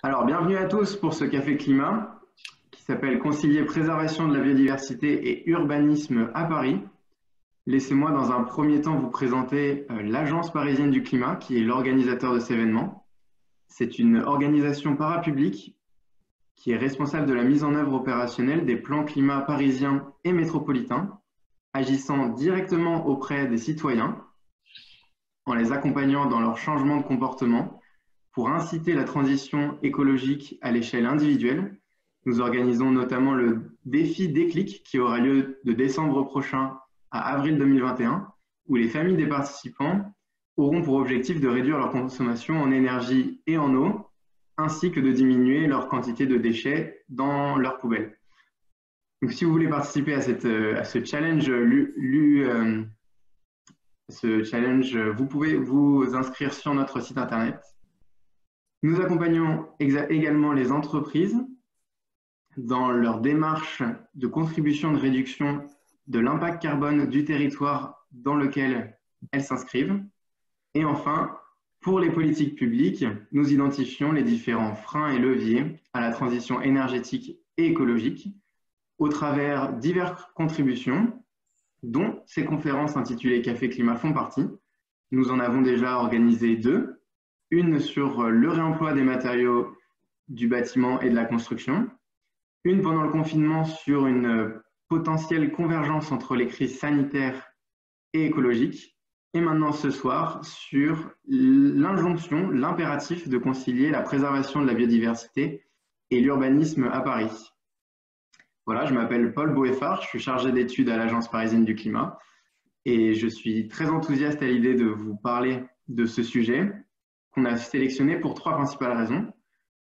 Alors, bienvenue à tous pour ce Café Climat qui s'appelle Concilier préservation de la biodiversité et urbanisme à Paris. Laissez-moi dans un premier temps vous présenter l'Agence parisienne du climat qui est l'organisateur de cet événement. C'est une organisation parapublique qui est responsable de la mise en œuvre opérationnelle des plans climat parisiens et métropolitains, agissant directement auprès des citoyens en les accompagnant dans leur changement de comportement pour inciter la transition écologique à l'échelle individuelle. Nous organisons notamment le défi Déclic qui aura lieu de décembre prochain à avril 2021, où les familles des participants auront pour objectif de réduire leur consommation en énergie et en eau, ainsi que de diminuer leur quantité de déchets dans leurs poubelles. Donc, si vous voulez participer à ce challenge, vous pouvez vous inscrire sur notre site internet. Nous accompagnons également les entreprises dans leur démarche de contribution de réduction de l'impact carbone du territoire dans lequel elles s'inscrivent. Et enfin, pour les politiques publiques, nous identifions les différents freins et leviers à la transition énergétique et écologique au travers diverses contributions, dont ces conférences intitulées Café Climat font partie. Nous en avons déjà organisé 2. Une sur le réemploi des matériaux du bâtiment et de la construction, une pendant le confinement sur une potentielle convergence entre les crises sanitaires et écologiques, et maintenant ce soir sur l'injonction, l'impératif de concilier la préservation de la biodiversité et l'urbanisme à Paris. Voilà, je m'appelle Paul Boeffard, je suis chargé d'études à l'Agence parisienne du climat et je suis très enthousiaste à l'idée de vous parler de ce sujet qu'on a sélectionné pour 3 principales raisons.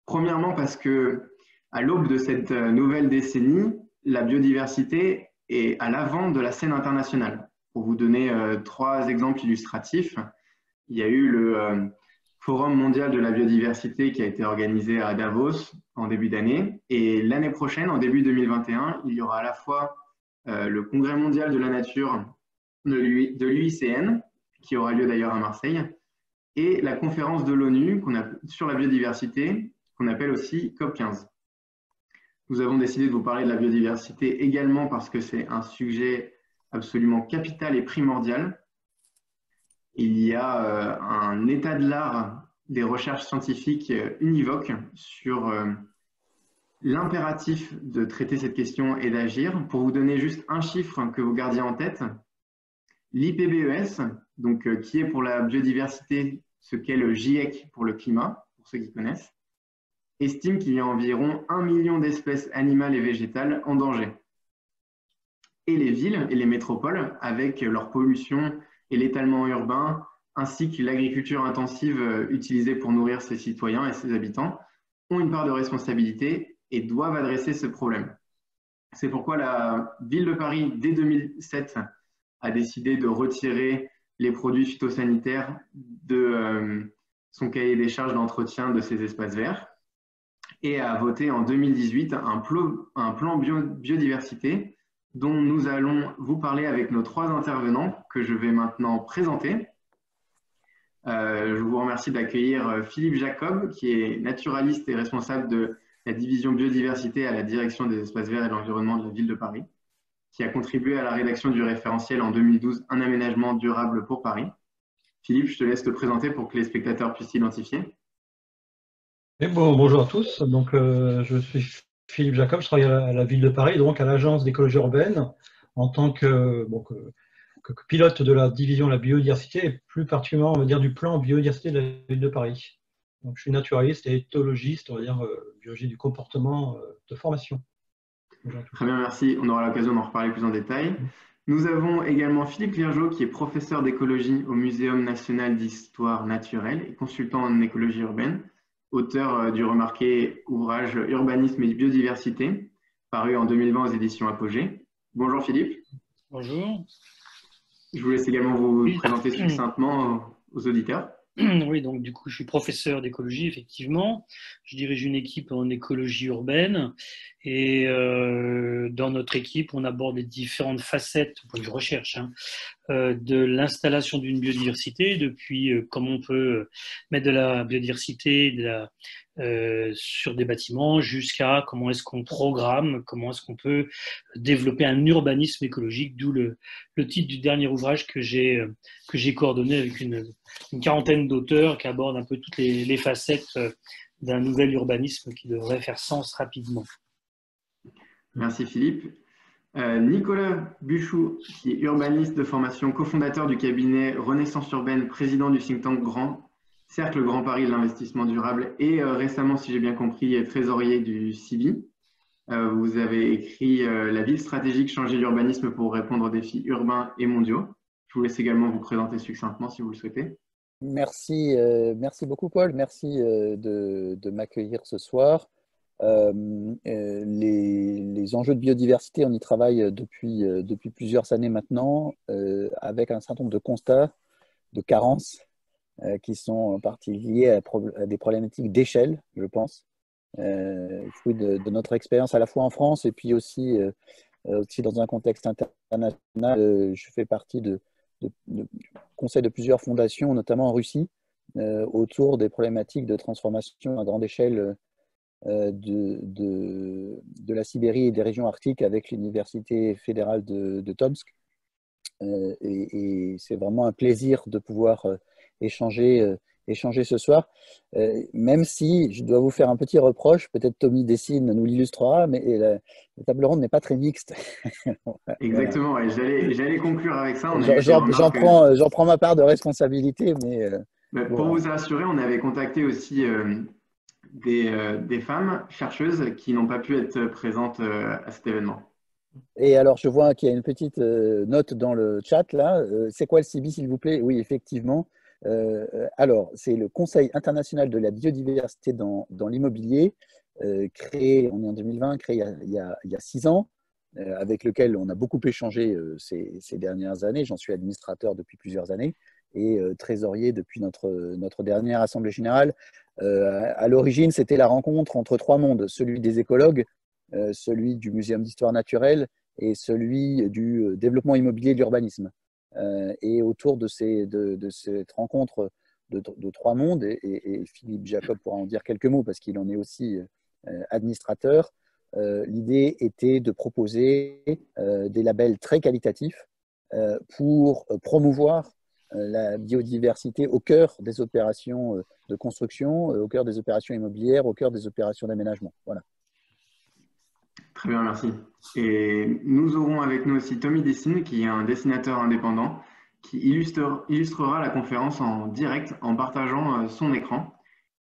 Premièrement, parce que à l'aube de cette nouvelle décennie, la biodiversité est à l'avant de la scène internationale. Pour vous donner 3 exemples illustratifs, il y a eu le Forum mondial de la biodiversité qui a été organisé à Davos en début d'année. Et l'année prochaine, en début 2021, il y aura à la fois le Congrès mondial de la nature de l'UICN, qui aura lieu d'ailleurs à Marseille, et la conférence de l'ONU sur la biodiversité, qu'on appelle aussi COP15. Nous avons décidé de vous parler de la biodiversité également parce que c'est un sujet absolument capital et primordial. Il y a un état de l'art des recherches scientifiques univoques sur l'impératif de traiter cette question et d'agir. Pour vous donner juste un chiffre que vous gardiez en tête, l'IPBES, donc, qui est pour la biodiversité ce qu'est le GIEC pour le climat, pour ceux qui connaissent, estime qu'il y a environ 1 million d'espèces animales et végétales en danger. Et les villes et les métropoles, avec leur pollution et l'étalement urbain, ainsi que l'agriculture intensive utilisée pour nourrir ses citoyens et ses habitants, ont une part de responsabilité et doivent adresser ce problème. C'est pourquoi la ville de Paris, dès 2007, a décidé de retirer les produits phytosanitaires de son cahier des charges d'entretien de ces espaces verts et a voté en 2018 un plan biodiversité dont nous allons vous parler avec nos 3 intervenants que je vais maintenant présenter. Je vous remercie d'accueillir Philippe Jacob, qui est naturaliste et responsable de la division biodiversité à la direction des espaces verts et de l'environnement de la ville de Paris, qui a contribué à la rédaction du référentiel en 2012 Un aménagement durable pour Paris. Philippe, je te laisse te présenter pour que les spectateurs puissent t'identifier. Bonjour à tous, donc, je suis Philippe Jacob, je travaille à la ville de Paris, donc à l'agence d'écologie urbaine, en tant que pilote de la division de la biodiversité, et plus particulièrement, on va dire, du plan biodiversité de la ville de Paris. Donc, je suis naturaliste et éthologiste, on va dire, biologie du comportement de formation. Très bien, merci. On aura l'occasion d'en reparler plus en détail. Nous avons également Philippe Lirgeau, qui est professeur d'écologie au Muséum national d'histoire naturelle et consultant en écologie urbaine, auteur du remarqué ouvrage Urbanisme et biodiversité, paru en 2020 aux éditions Apogée. Bonjour Philippe. Bonjour. Je vous laisse également vous présenter succinctement aux auditeurs. Oui, donc du coup, je suis professeur d'écologie, effectivement. Je dirige une équipe en écologie urbaine Et dans notre équipe, on aborde les différentes facettes, au point de vue recherche, hein, de l'installation d'une biodiversité, depuis comment on peut mettre de la biodiversité sur des bâtiments, jusqu'à comment est-ce qu'on programme, comment est-ce qu'on peut développer un urbanisme écologique, d'où le titre du dernier ouvrage que j'ai coordonné avec une quarantaine d'auteurs qui abordent un peu toutes les facettes d'un nouvel urbanisme qui devrait faire sens rapidement. Merci Philippe. Nicolas Buchou, qui est urbaniste de formation, cofondateur du cabinet Renaissance Urbaine, président du think tank Cercle Grand Paris de l'investissement durable et récemment, si j'ai bien compris, trésorier du CIBI. Vous avez écrit La ville stratégique, changer l'urbanisme pour répondre aux défis urbains et mondiaux. Je vous laisse également vous présenter succinctement si vous le souhaitez. Merci, merci beaucoup Paul, merci de m'accueillir ce soir. Les enjeux de biodiversité, on y travaille depuis plusieurs années maintenant, avec un certain nombre de constats, de carences, qui sont en partie liés à des problématiques d'échelle, je pense, fruit de notre expérience à la fois en France et puis aussi dans un contexte international. Je fais partie du conseil de plusieurs fondations, notamment en Russie, autour des problématiques de transformation à grande échelle de la Sibérie et des régions arctiques avec l'Université fédérale de Tomsk. Et c'est vraiment un plaisir de pouvoir échanger ce soir, même si je dois vous faire un petit reproche, peut-être Tommy Dessine nous l'illustrera, mais la table ronde n'est pas très mixte. Exactement, et j'allais conclure avec ça. J'en prends ma part de responsabilité, mais pour vous assurer, on avait contacté aussi des femmes chercheuses qui n'ont pas pu être présentes à cet événement. Et alors, je vois qu'il y a une petite note dans le chat là. C'est quoi le CIBI, s'il vous plaît? Oui, effectivement. Alors, c'est le Conseil international de la biodiversité dans l'immobilier, créé, on est en 2020, créé il y a 6 ans, avec lequel on a beaucoup échangé ces dernières années. J'en suis administrateur depuis plusieurs années et trésorier depuis notre dernière Assemblée générale. À l'origine, c'était la rencontre entre 3 mondes, celui des écologues, celui du Muséum d'histoire naturelle et celui du développement immobilier et de l'urbanisme. Et autour de cette rencontre de 3 mondes, et Philippe Jacob pourra en dire quelques mots parce qu'il en est aussi administrateur, l'idée était de proposer des labels très qualitatifs pour promouvoir la biodiversité au cœur des opérations de construction, au cœur des opérations immobilières, au cœur des opérations d'aménagement. Voilà. Très bien, merci. Et nous aurons avec nous aussi Tommy Dessine, qui est un dessinateur indépendant, qui illustrera la conférence en direct en partageant son écran.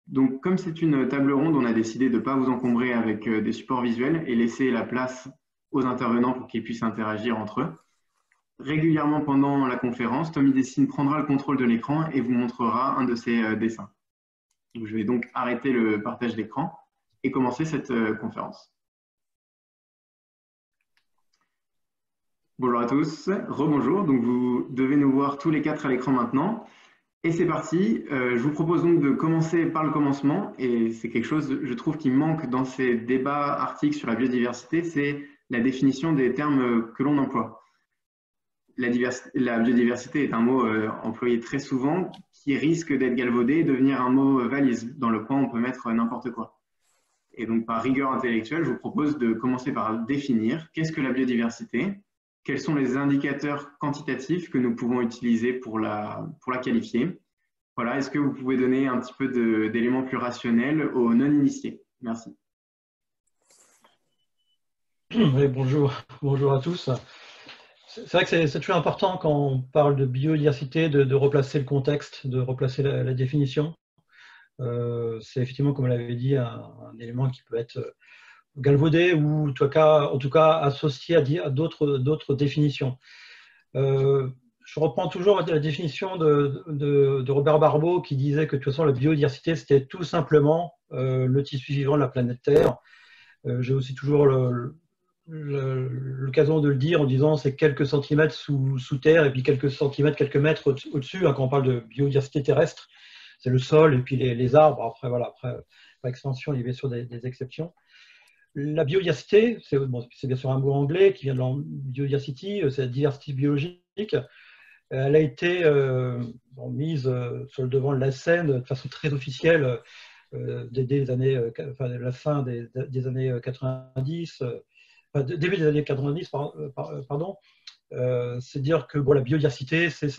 Donc, comme c'est une table ronde, on a décidé de ne pas vous encombrer avec des supports visuels et laisser la place aux intervenants pour qu'ils puissent interagir entre eux. Régulièrement pendant la conférence, Tommy Dessine prendra le contrôle de l'écran et vous montrera un de ses dessins. Je vais donc arrêter le partage d'écran et commencer cette conférence. Bonjour à tous, rebonjour. Donc vous devez nous voir tous les 4 à l'écran maintenant. Et c'est parti. Je vous propose donc de commencer par le commencement. Et c'est quelque chose, je trouve, qui manque dans ces débats articles sur la biodiversité, c'est la définition des termes que l'on emploie. La biodiversité est un mot employé très souvent qui risque d'être galvaudé et devenir un mot valise dans le point où on peut mettre n'importe quoi. Et donc par rigueur intellectuelle, je vous propose de commencer par définir qu'est-ce que la biodiversité. Quels sont les indicateurs quantitatifs que nous pouvons utiliser pour la qualifier? Voilà, est-ce que vous pouvez donner un petit peu d'éléments plus rationnels aux non-initiés? Merci. Oui, bonjour à tous. C'est vrai que c'est toujours important quand on parle de biodiversité de replacer le contexte, de replacer la définition. C'est effectivement, comme vous l'avez dit, un élément qui peut être galvaudé ou en tout cas associé à d'autres définitions. Je reprends toujours la définition de Robert Barbeau qui disait que de toute façon la biodiversité c'était tout simplement le tissu vivant de la planète Terre. J'ai aussi toujours l'occasion de le dire en disant c'est quelques centimètres sous terre et puis quelques centimètres, quelques mètres au-dessus, hein, quand on parle de biodiversité terrestre, c'est le sol et puis les arbres. Après, voilà, après, par extension, il y avait sur des exceptions. la biodiversité, c'est bien sûr un mot anglais qui vient de biodiversity, c'est la diversité biologique. Elle a été mise sur le devant de la scène de façon très officielle dès les années, la fin des années 90, début des années 90, pardon. C'est dire que bon, la biodiversité, c'est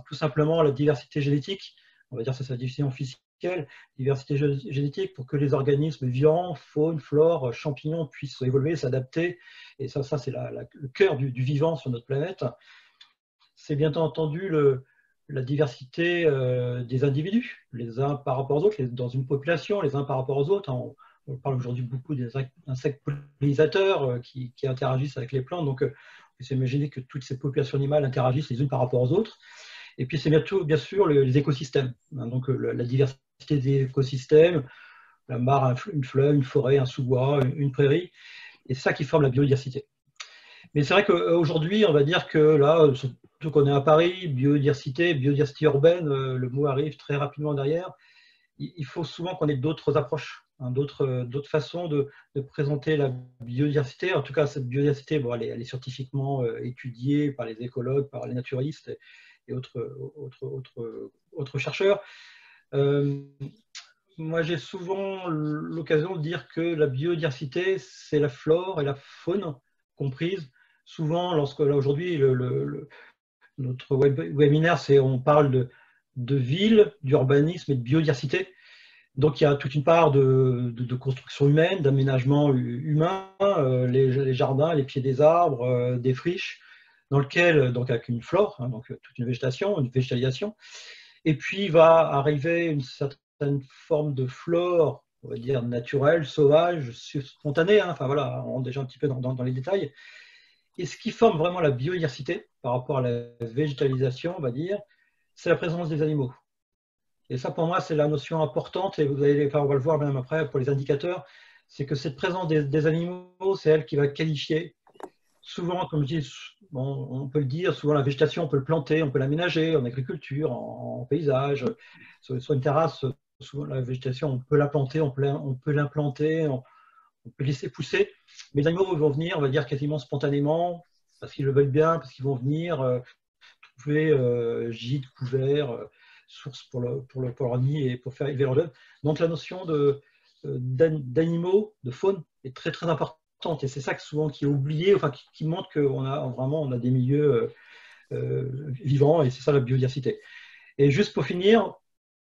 tout simplement la diversité génétique, on va dire que c'est sa définition officielle, diversité génétique pour que les organismes vivants, faune, flore, champignons puissent évoluer, s'adapter. Et ça c'est le cœur du vivant sur notre planète. C'est bien entendu la diversité des individus, les uns par rapport aux autres, dans une population, les uns par rapport aux autres. On parle aujourd'hui beaucoup des insectes pollinisateurs qui interagissent avec les plantes. Donc, on peut s'imaginer que toutes ces populations animales interagissent les unes par rapport aux autres. Et puis, c'est bien sûr les écosystèmes. Donc, la diversité des écosystèmes, la mare, une fleuve, une forêt, un sous-bois, une prairie. Et c'est ça qui forme la biodiversité. Mais c'est vrai qu'aujourd'hui, on va dire que là, surtout qu'on est à Paris, biodiversité urbaine, le mot arrive très rapidement derrière. Il faut souvent qu'on ait d'autres approches, hein, d'autres façons de présenter la biodiversité. En tout cas, cette biodiversité, bon, elle est scientifiquement étudiée par les écologues, par les naturistes et autres chercheurs. Moi, j'ai souvent l'occasion de dire que la biodiversité, c'est la flore et la faune comprises. Souvent, aujourd'hui, notre webinaire, on parle de ville, d'urbanisme et de biodiversité. Donc, il y a toute une part de construction humaine, d'aménagement humain, les jardins, les pieds des arbres, des friches, dans lequel, donc avec une flore, hein, donc toute une végétation, une végétalisation. Et puis, va arriver une certaine forme de flore, on va dire naturelle, sauvage, spontanée. Hein, enfin voilà, on rentre déjà un petit peu dans les détails. Et ce qui forme vraiment la biodiversité par rapport à la végétalisation, on va dire, c'est la présence des animaux. Et ça, pour moi, c'est la notion importante, et on va le voir même après pour les indicateurs, c'est que cette présence des animaux, c'est elle qui va qualifier. Souvent, comme je dis, bon, on peut le dire, souvent la végétation, on peut le planter, on peut l'aménager en agriculture, en paysage, sur une terrasse, souvent la végétation, on peut la planter, on peut l'implanter, on peut laisser pousser, mais les animaux vont venir, on va dire, quasiment spontanément, parce qu'ils le veulent bien, parce qu'ils vont venir trouver gîte, couvert, source pour leur nid et pour faire élever leurs jeunes. Donc la notion d'animaux, de faune, est très très importante, et c'est ça souvent qui est oublié, enfin qui montre qu'on a des milieux vivants, et c'est ça la biodiversité. Et juste pour finir,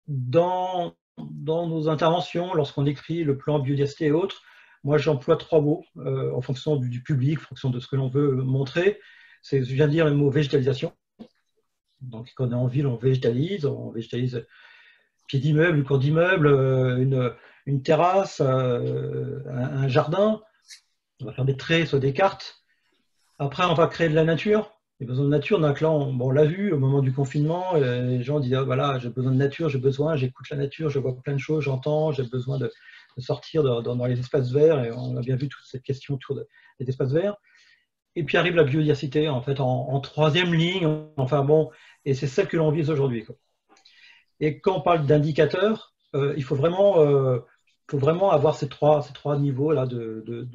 dans nos interventions, lorsqu'on écrit le plan biodiversité et autres, moi, j'emploie 3 mots en fonction du public, en fonction de ce que l'on veut montrer. Je viens de dire le mot végétalisation. Donc, quand on est en ville, on végétalise pied d'immeuble, cour d'immeuble, une terrasse, un jardin. On va faire des traits sur des cartes. Après, on va créer de la nature. Les besoins de nature, donc là, on l'a vu au moment du confinement, les gens disaient, oh, voilà, j'ai besoin de nature, j'écoute la nature, je vois plein de choses, j'entends, j'ai besoin de sortir dans les espaces verts, et on a bien vu toute cette question autour des espaces verts. Et puis arrive la biodiversité, en fait, en 3e ligne, enfin bon, et c'est celle que l'on vise aujourd'hui. Et quand on parle d'indicateurs, il faut vraiment avoir ces trois niveaux-là de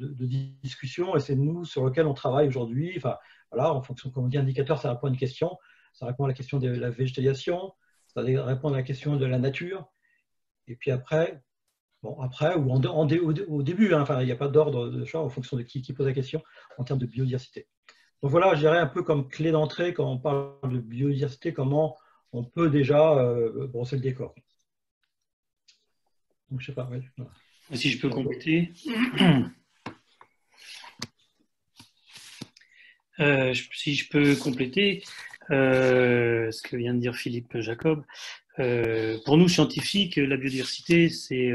discussion, et c'est nous sur lesquels on travaille aujourd'hui. Enfin, voilà, en fonction, comme on dit, indicateur, ça répond à une question, ça répond à la question de la végétalisation, ça répond à la question de la nature, et puis après, ou au début, hein, enfin, il n'y a pas d'ordre de choix en fonction de qui pose la question en termes de biodiversité. Donc voilà, je dirais un peu comme clé d'entrée quand on parle de biodiversité, comment on peut déjà brosser le décor. Donc, je sais pas, ouais, voilà. Si je peux compléter. Si je peux compléter ce que vient de dire Philippe Jacob. Pour nous, scientifiques, la biodiversité, c'est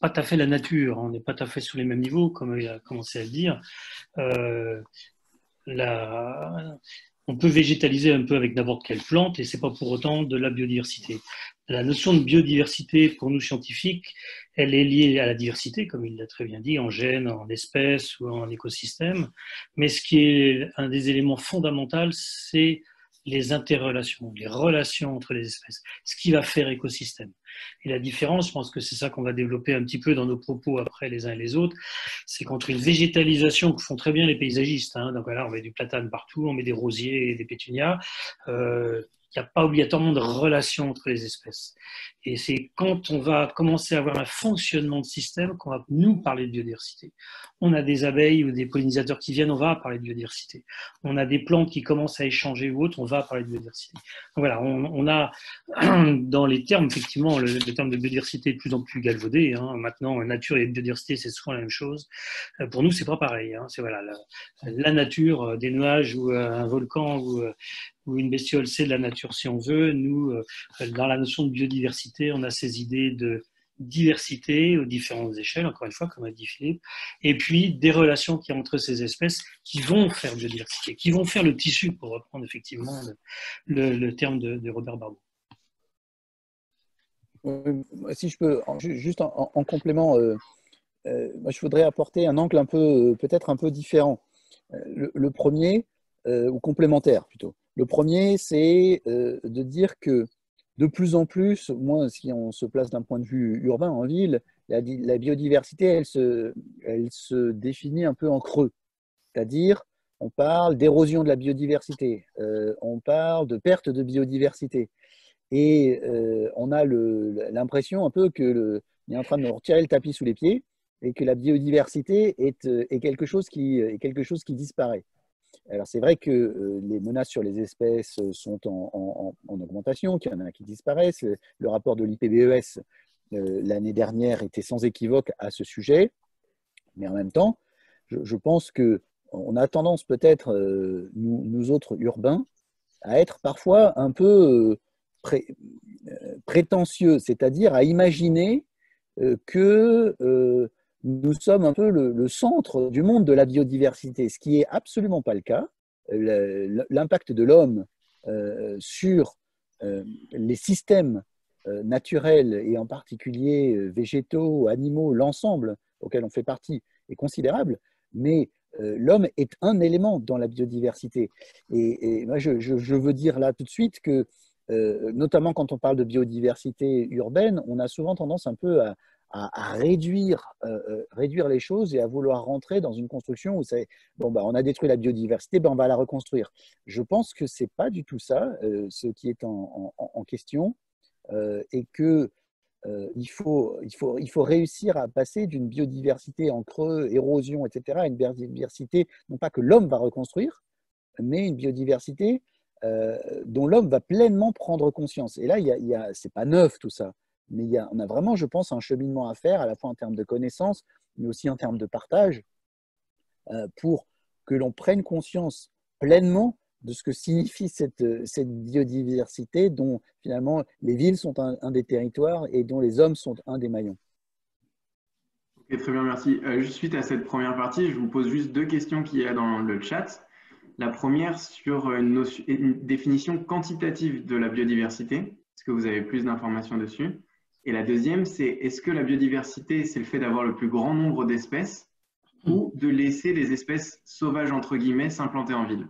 pas tout à fait la nature. On n'est pas tout à fait sur les mêmes niveaux, comme il a commencé à le dire. On peut végétaliser un peu avec n'importe quelle plante et c'est pas pour autant de la biodiversité. La notion de biodiversité, pour nous scientifiques, elle est liée à la diversité, comme il l'a très bien dit, en gènes, en espèces ou en écosystèmes. Mais ce qui est un des éléments fondamentaux, c'est les interrelations, les relations entre les espèces, ce qui va faire écosystème. Et la différence, je pense que c'est ça qu'on va développer un petit peu dans nos propos après les uns et les autres, c'est qu'entre une végétalisation que font très bien les paysagistes, hein, donc voilà, on met du platane partout, on met des rosiers et des pétunias, il n'y a pas obligatoirement de relation entre les espèces. Et c'est quand on va commencer à avoir un fonctionnement de système qu'on va nous parler de biodiversité. On a des abeilles ou des pollinisateurs qui viennent, on va parler de biodiversité. On a des plantes qui commencent à échanger ou autres, on va parler de biodiversité. Donc voilà, on a dans les termes, effectivement, le terme de biodiversité est de plus en plus galvaudé. Hein. Maintenant, nature et biodiversité, c'est souvent la même chose. Pour nous, c'est pas pareil. Hein. C'est voilà, la nature, des nuages ou un volcan ou une bestiole, c'est de la nature si on veut. Nous, dans la notion de biodiversité, on a ces idées de diversité aux différentes échelles, encore une fois, comme a dit Philippe, et puis des relations qu'il y a entre ces espèces qui vont faire biodiversité, qui vont faire le tissu, pour reprendre effectivement le terme de Robert Barbeau. Si je peux, juste en complément, moi je voudrais apporter un angle un peu, peut-être un peu différent. Le premier, ou complémentaire plutôt. Le premier, c'est de dire que de plus en plus, moi, si on se place d'un point de vue urbain en ville, la biodiversité, elle se définit un peu en creux. C'est-à-dire, on parle d'érosion de la biodiversité, on parle de perte de biodiversité. Et on a l'impression un peu qu'on est en train de nous retirer le tapis sous les pieds et que la biodiversité est quelque chose qui disparaît. Alors c'est vrai que les menaces sur les espèces sont en augmentation, qu'il y en a qui disparaissent. Le rapport de l'IPBES l'année dernière était sans équivoque à ce sujet. Mais en même temps, je pense qu'on a tendance peut-être, nous autres urbains, à être parfois un peu prétentieux, c'est-à-dire à imaginer que nous sommes un peu le centre du monde de la biodiversité, ce qui n'est absolument pas le cas. L'impact de l'homme sur les systèmes naturels et en particulier végétaux, animaux, l'ensemble auquel on fait partie est considérable, mais l'homme est un élément dans la biodiversité. Et moi, je veux dire là tout de suite que, notamment quand on parle de biodiversité urbaine, on a souvent tendance un peu à réduire les choses et à vouloir rentrer dans une construction où c'est bon, bah, on a détruit la biodiversité, bah, on va la reconstruire. Je pense que ce n'est pas du tout ça, ce qui est en question, et que il faut réussir à passer d'une biodiversité en creux, érosion, etc., à une biodiversité, non pas que l'homme va reconstruire, mais une biodiversité dont l'homme va pleinement prendre conscience. Et là, c'est pas neuf tout ça, mais on a vraiment, je pense, un cheminement à faire, à la fois en termes de connaissances, mais aussi en termes de partage, pour que l'on prenne conscience pleinement de ce que signifie cette biodiversité dont finalement les villes sont un des territoires et dont les hommes sont un des maillons. Ok, très bien, merci. Suite à cette première partie, je vous pose juste deux questions qu'il y a dans le chat. La première sur une définition quantitative de la biodiversité. Est-ce que vous avez plus d'informations dessus? Et la deuxième, c'est est-ce que la biodiversité, c'est le fait d'avoir le plus grand nombre d'espèces ou de laisser les espèces sauvages, entre guillemets, s'implanter en ville?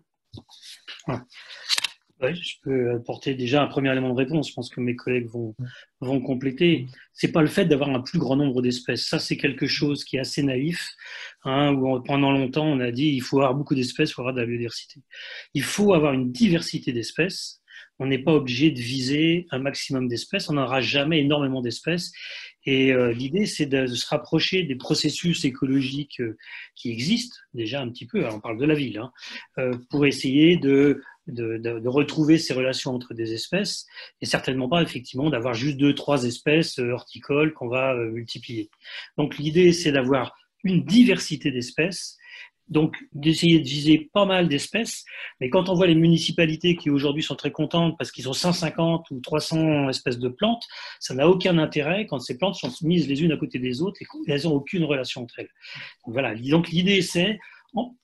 Oui, je peux apporter déjà un premier élément de réponse. Je pense que mes collègues vont compléter. C'est pas le fait d'avoir un plus grand nombre d'espèces. Ça, c'est quelque chose qui est assez naïf. Hein, où pendant longtemps, on a dit il faut avoir beaucoup d'espèces, il faut avoir de la biodiversité. Il faut avoir une diversité d'espèces. On n'est pas obligé de viser un maximum d'espèces. On n'aura jamais énormément d'espèces. Et l'idée, c'est de se rapprocher des processus écologiques qui existent déjà un petit peu. Alors, on parle de la ville, hein, pour essayer de retrouver ces relations entre des espèces et certainement pas effectivement d'avoir juste 2-3 espèces horticoles qu'on va multiplier. Donc l'idée, c'est d'avoir une diversité d'espèces, donc d'essayer de viser pas mal d'espèces, mais quand on voit les municipalités qui aujourd'hui sont très contentes parce qu'ils ont 150 ou 300 espèces de plantes, ça n'a aucun intérêt quand ces plantes sont mises les unes à côté des autres et qu'elles n'ont aucune relation entre elles. Donc, voilà. Donc l'idée, c'est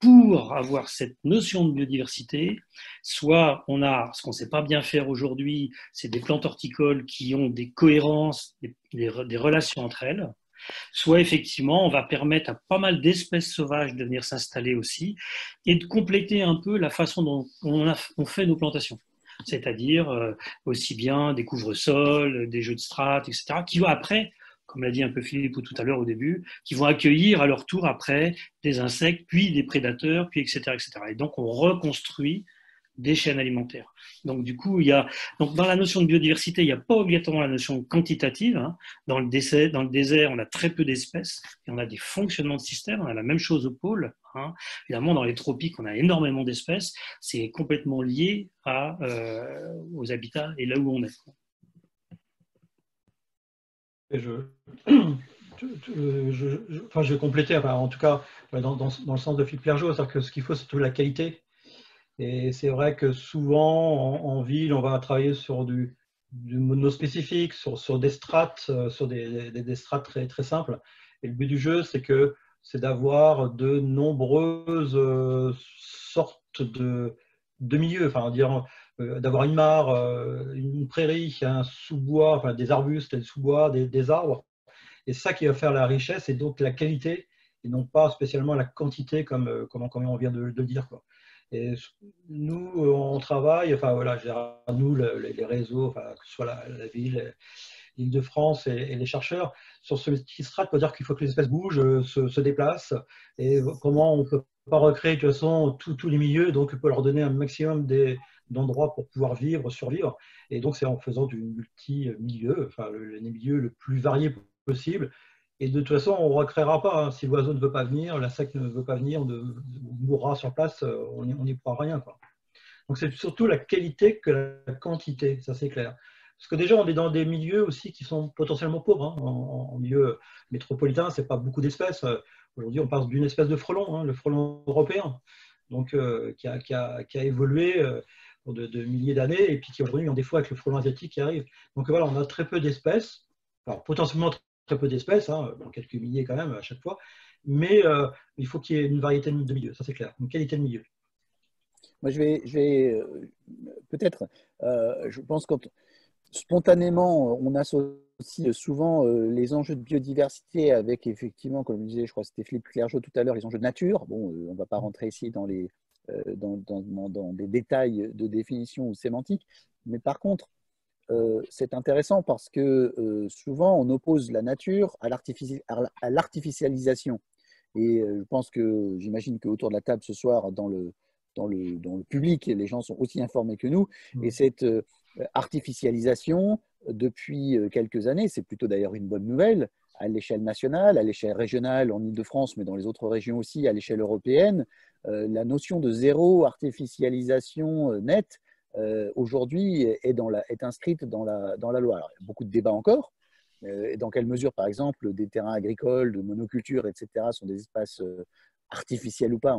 pour avoir cette notion de biodiversité, soit on a, ce qu'on ne sait pas bien faire aujourd'hui, c'est des plantes horticoles qui ont des cohérences, des relations entre elles, soit effectivement on va permettre à pas mal d'espèces sauvages de venir s'installer aussi et de compléter un peu la façon dont on fait nos plantations. c'est-à-dire aussi bien des couvre-sols, des jeux de strates, etc., qui vont après, comme l'a dit un peu Philippe tout à l'heure au début, qui vont accueillir à leur tour après des insectes, puis des prédateurs, puis etc., etc. Et donc on reconstruit des chaînes alimentaires. Donc du coup, donc dans la notion de biodiversité, il n'y a pas obligatoirement la notion quantitative. Hein. Dans le désert, on a très peu d'espèces et on a des fonctionnements de système. On a la même chose au pôle. Hein. Évidemment, dans les tropiques, on a énormément d'espèces. C'est complètement lié aux habitats et là où on est. Et je vais compléter, enfin, en tout cas, dans le sens de Philippe Clergeau, c'est-à-dire que ce qu'il faut, c'est toute la qualité. Et c'est vrai que souvent, en ville, on va travailler sur du monospécifique, sur des strates, sur des strates très, très simples. Et le but du jeu, c'est d'avoir de nombreuses sortes de milieux, enfin, dire, d'avoir une mare, une prairie, un sous-bois, enfin, des arbustes, des sous-bois, des arbres. Et c'est ça qui va faire la richesse et donc la qualité, et non pas spécialement la quantité, comme on vient de le dire, quoi. Et nous, on travaille, enfin voilà, nous, les réseaux, enfin, que ce soit la ville, l'Île-de-France et les chercheurs, sur ce petit strat, peut dire qu'il faut que les espèces bougent, se déplacent, et comment on ne peut pas recréer de toute façon tous les milieux, donc on peut leur donner un maximum d'endroits pour pouvoir vivre, survivre. Et donc c'est en faisant du multi-milieu, enfin les milieux le plus variés possible. Et de toute façon, on ne recréera pas. Hein. Si l'oiseau ne veut pas venir, l'insecte ne veut pas venir, on mourra sur place, on n'y pourra rien, quoi. Donc c'est surtout la qualité que la quantité, ça c'est clair. Parce que déjà, on est dans des milieux aussi qui sont potentiellement pauvres. Hein. En milieu métropolitain, ce n'est pas beaucoup d'espèces. Aujourd'hui, on parle d'une espèce de frelon, hein, le frelon européen, donc, qui a évolué de milliers d'années, et puis qui aujourd'hui, des fois, avec le frelon asiatique qui arrive. Donc voilà, on a très peu d'espèces, alors potentiellement très peu d'espèces, hein, quelques milliers quand même à chaque fois, mais il faut qu'il y ait une variété de milieux, ça c'est clair, une qualité de milieu. Moi, je vais peut-être, je pense que spontanément, on associe souvent les enjeux de biodiversité avec, effectivement, comme je disais, je crois que c'était Philippe Clergeau tout à l'heure, les enjeux de nature. Bon, on ne va pas rentrer ici dans des détails de définition ou sémantique, mais par contre, c'est intéressant parce que souvent, on oppose la nature à l'artificialisation. Et je pense que, j'imagine qu'autour de la table ce soir, dans le public, les gens sont aussi informés que nous. Et cette artificialisation, depuis quelques années, c'est plutôt d'ailleurs une bonne nouvelle, à l'échelle nationale, à l'échelle régionale en Île-de-France, mais dans les autres régions aussi, à l'échelle européenne, la notion de zéro artificialisation nette, aujourd'hui, est inscrite dans la loi. Alors, il y a beaucoup de débats encore. Dans quelle mesure, par exemple, des terrains agricoles, de monoculture, etc., sont des espaces artificiels ou pas,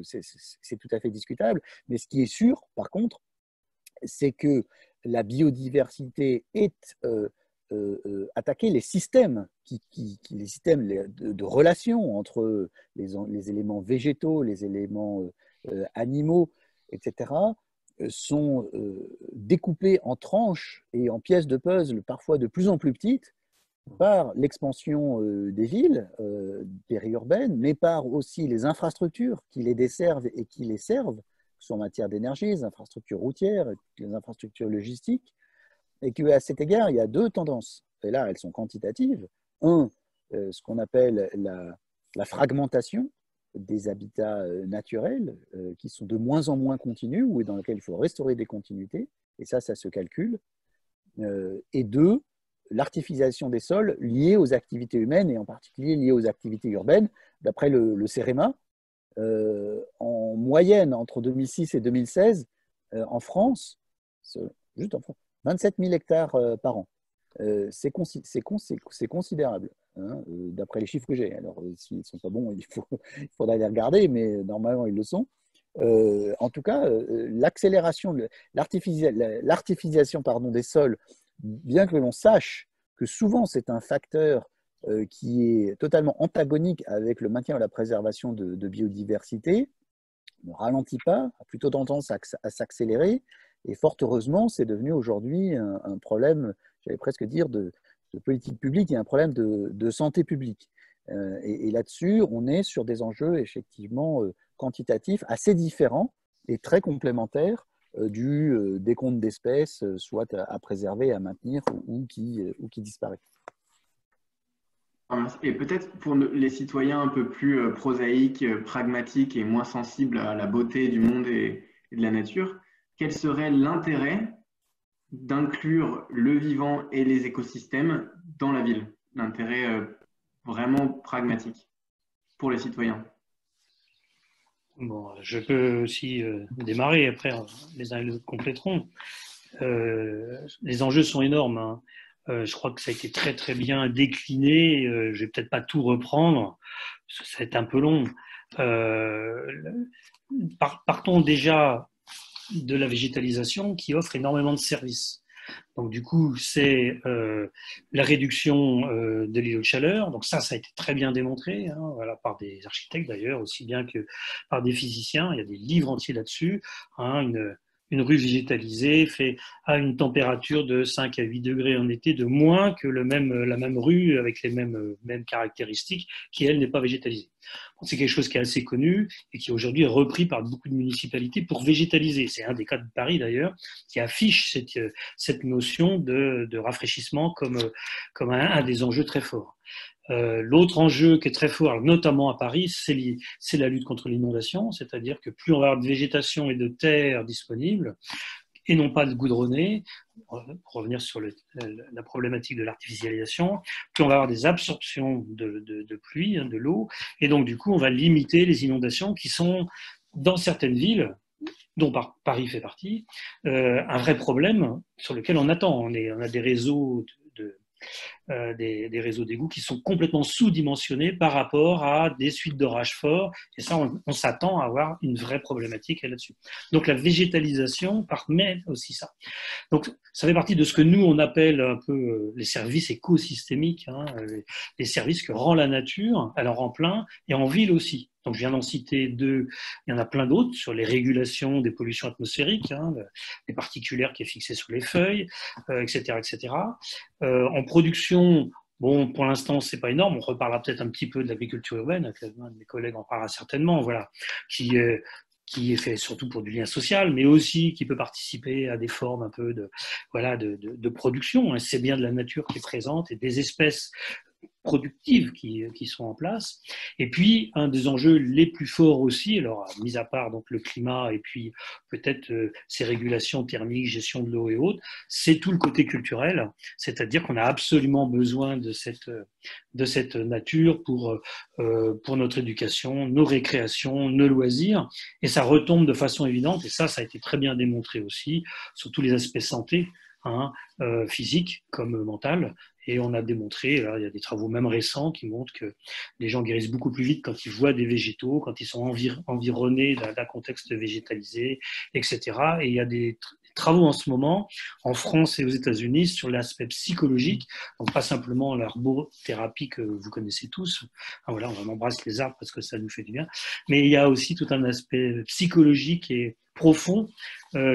c'est tout à fait discutable. Mais ce qui est sûr, par contre, c'est que la biodiversité est attaquer les systèmes, les systèmes de relations entre les éléments végétaux, les éléments animaux, etc., sont découpés en tranches et en pièces de puzzle, parfois de plus en plus petites, par l'expansion des villes périurbaines, mais par aussi les infrastructures qui les desservent et qui les servent, que ce soit en matière d'énergie, les infrastructures routières, les infrastructures logistiques, et qu'à cet égard, il y a deux tendances. Et là, elles sont quantitatives. Un, ce qu'on appelle la fragmentation des habitats naturels qui sont de moins en moins continus ou dans lesquels il faut restaurer des continuités, et ça se calcule. Et deux, l'artificialisation des sols liée aux activités humaines et en particulier liée aux activités urbaines. D'après le CEREMA, en moyenne, entre 2006 et 2016, en France, juste en France, 27 000 hectares par an. C'est considérable, hein, d'après les chiffres que j'ai. Alors, s'ils ne sont pas bons, il faudra les regarder, mais normalement, ils le sont. En tout cas, l'accélération, l'artificialisation des sols, bien que l'on sache que souvent c'est un facteur qui est totalement antagonique avec le maintien et la préservation de biodiversité, ne ralentit pas, a plutôt tendance à s'accélérer. Et fort heureusement, c'est devenu aujourd'hui un problème, j'allais presque dire, de politique publique et un problème de santé publique. Et là-dessus, on est sur des enjeux effectivement quantitatifs assez différents et très complémentaires du décompte d'espèces, soit à préserver, à maintenir ou qui disparaît. Et peut-être pour les citoyens un peu plus prosaïques, pragmatiques et moins sensibles à la beauté du monde et de la nature, quel serait l'intérêt d'inclure le vivant et les écosystèmes dans la ville? L'intérêt vraiment pragmatique pour les citoyens. Bon, je peux aussi démarrer, après les uns et les autres compléteront. Les enjeux sont énormes, hein. Je crois que ça a été très très bien décliné. Je vais peut-être pas tout reprendre, parce que ça va être un peu long. Partons déjà de la végétalisation qui offre énormément de services. Donc du coup, c'est la réduction de l'îlot de chaleur. Donc ça a été très bien démontré, hein, voilà, par des architectes d'ailleurs, aussi bien que par des physiciens. Il y a des livres entiers là-dessus, hein, une rue végétalisée fait à une température de 5 à 8 degrés en été de moins que la même rue avec les mêmes caractéristiques qui, elle, n'est pas végétalisée. C'est quelque chose qui est assez connu et qui aujourd'hui est repris par beaucoup de municipalités pour végétaliser. C'est un des cas de Paris d'ailleurs qui affiche cette notion de rafraîchissement comme un des enjeux très forts. L'autre enjeu qui est très fort, notamment à Paris, c'est la lutte contre l'inondation, c'est-à-dire que plus on va avoir de végétation et de terre disponibles, et non pas de goudronnées, pour revenir sur la problématique de l'artificialisation, plus on va avoir des absorptions de pluie, de l'eau, et donc du coup on va limiter les inondations qui sont dans certaines villes, dont Paris fait partie, un vrai problème sur lequel on attend. On a des réseaux des réseaux d'égouts qui sont complètement sous-dimensionnés par rapport à des suites d'orages forts. Et ça, on s'attend à avoir une vraie problématique là-dessus. Donc la végétalisation permet aussi ça. Donc ça fait partie de ce que nous, on appelle un peu les services écosystémiques, hein, les services que rend la nature. Elle en rend plein, et en ville aussi. Donc je viens d'en citer deux, il y en a plein d'autres sur les régulations des pollutions atmosphériques, hein, les particulaires qui est fixé sur les feuilles, etc., etc. En production, bon, pour l'instant, c'est pas énorme. On reparlera peut-être un petit peu de l'agriculture urbaine. Un de mes collègues en parlera certainement. Voilà, qui est fait surtout pour du lien social, mais aussi qui peut participer à des formes un peu de production. C'est bien de la nature qui est présente et des espèces productives qui sont en place. Et puis, un des enjeux les plus forts aussi, alors mis à part donc le climat et puis peut-être ces régulations thermiques, gestion de l'eau et autres, c'est tout le côté culturel, c'est-à-dire qu'on a absolument besoin de cette nature pour notre éducation, nos récréations, nos loisirs, et ça retombe de façon évidente, et ça a été très bien démontré aussi, sur tous les aspects santé, hein, physique comme mental. Et on a démontré, là, il y a des travaux même récents qui montrent que les gens guérissent beaucoup plus vite quand ils voient des végétaux, quand ils sont environnés d'un contexte végétalisé, etc. Et il y a des travaux en ce moment, en France et aux États-Unis, sur l'aspect psychologique, donc pas simplement l'herbothérapie que vous connaissez tous, enfin, voilà, on embrasse les arbres parce que ça nous fait du bien, mais il y a aussi tout un aspect psychologique et profond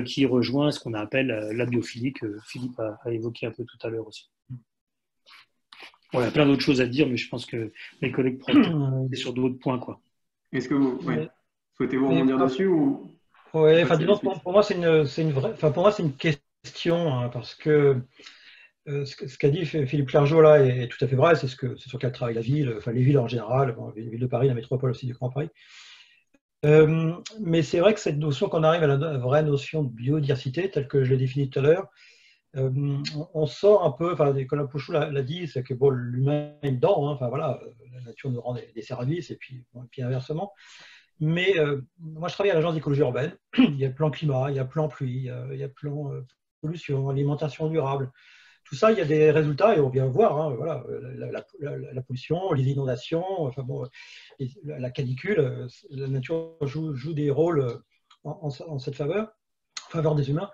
qui rejoint ce qu'on appelle la biophilie, que Philippe a évoqué un peu tout à l'heure aussi. Bon, il y a plein d'autres choses à dire, mais je pense que mes collègues pourront sur d'autres points, quoi. Est-ce que vous souhaitez-vous rebondir dessus ou... Oui, enfin, pour moi, c'est une question, hein, parce que ce qu'a dit Philippe Clergeau là est tout à fait vrai, c'est sur quel travaille la ville, enfin les villes en général, les villes de Paris, la métropole aussi du Grand Paris. Mais c'est vrai que cette notion, qu'on arrive à la vraie notion de biodiversité, telle que je l'ai définie tout à l'heure, on sort un peu, enfin, Nicolas Pouchou l'a dit, c'est que bon, l'humain est dedans, hein, enfin voilà, la nature nous rend des services, et puis inversement. Mais moi, je travaille à l'agence d'écologie urbaine. Il y a le plan climat, il y a le plan pluie, il y a le plan pollution, alimentation durable. Tout ça, il y a des résultats et on vient voir, hein, voilà, la pollution, les inondations, enfin bon, la canicule. La nature joue des rôles en cette faveur, en faveur des humains.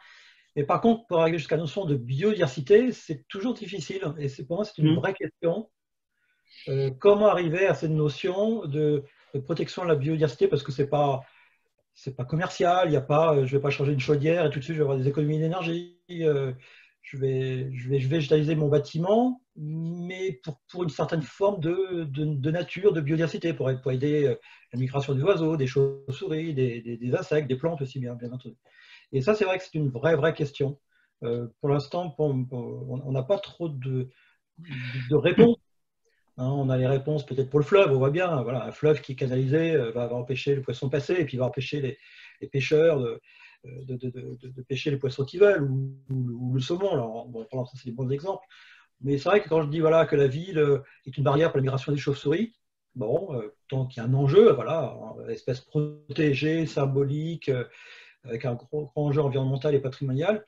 Mais par contre, pour arriver jusqu'à la notion de biodiversité, c'est toujours difficile. Et pour moi, c'est une vraie question. Comment arriver à cette notion de protection de la biodiversité, parce que c'est pas commercial, il y a pas, je vais pas changer une chaudière et tout de suite je vais avoir des économies d'énergie, je vais végétaliser mon bâtiment, mais pour une certaine forme de nature, de biodiversité, pour aider la migration des oiseaux, des chauves-souris, des insectes, des plantes aussi bien entendu. Et ça, c'est vrai que c'est une vraie question. Pour l'instant, on n'a pas trop de réponses. Hein, on a les réponses peut-être pour le fleuve, on voit bien, voilà, un fleuve qui est canalisé va empêcher le poisson de passer, et puis va empêcher les pêcheurs de pêcher les poissons qu'ils veulent, ou le saumon. Alors, bon, pour l'instant, c'est des bons exemples. Mais c'est vrai que quand je dis voilà, que la ville est une barrière pour la migration des chauves-souris, bon, tant qu'il y a un enjeu, voilà, espèce protégée, symbolique, avec un gros enjeu environnemental et patrimonial,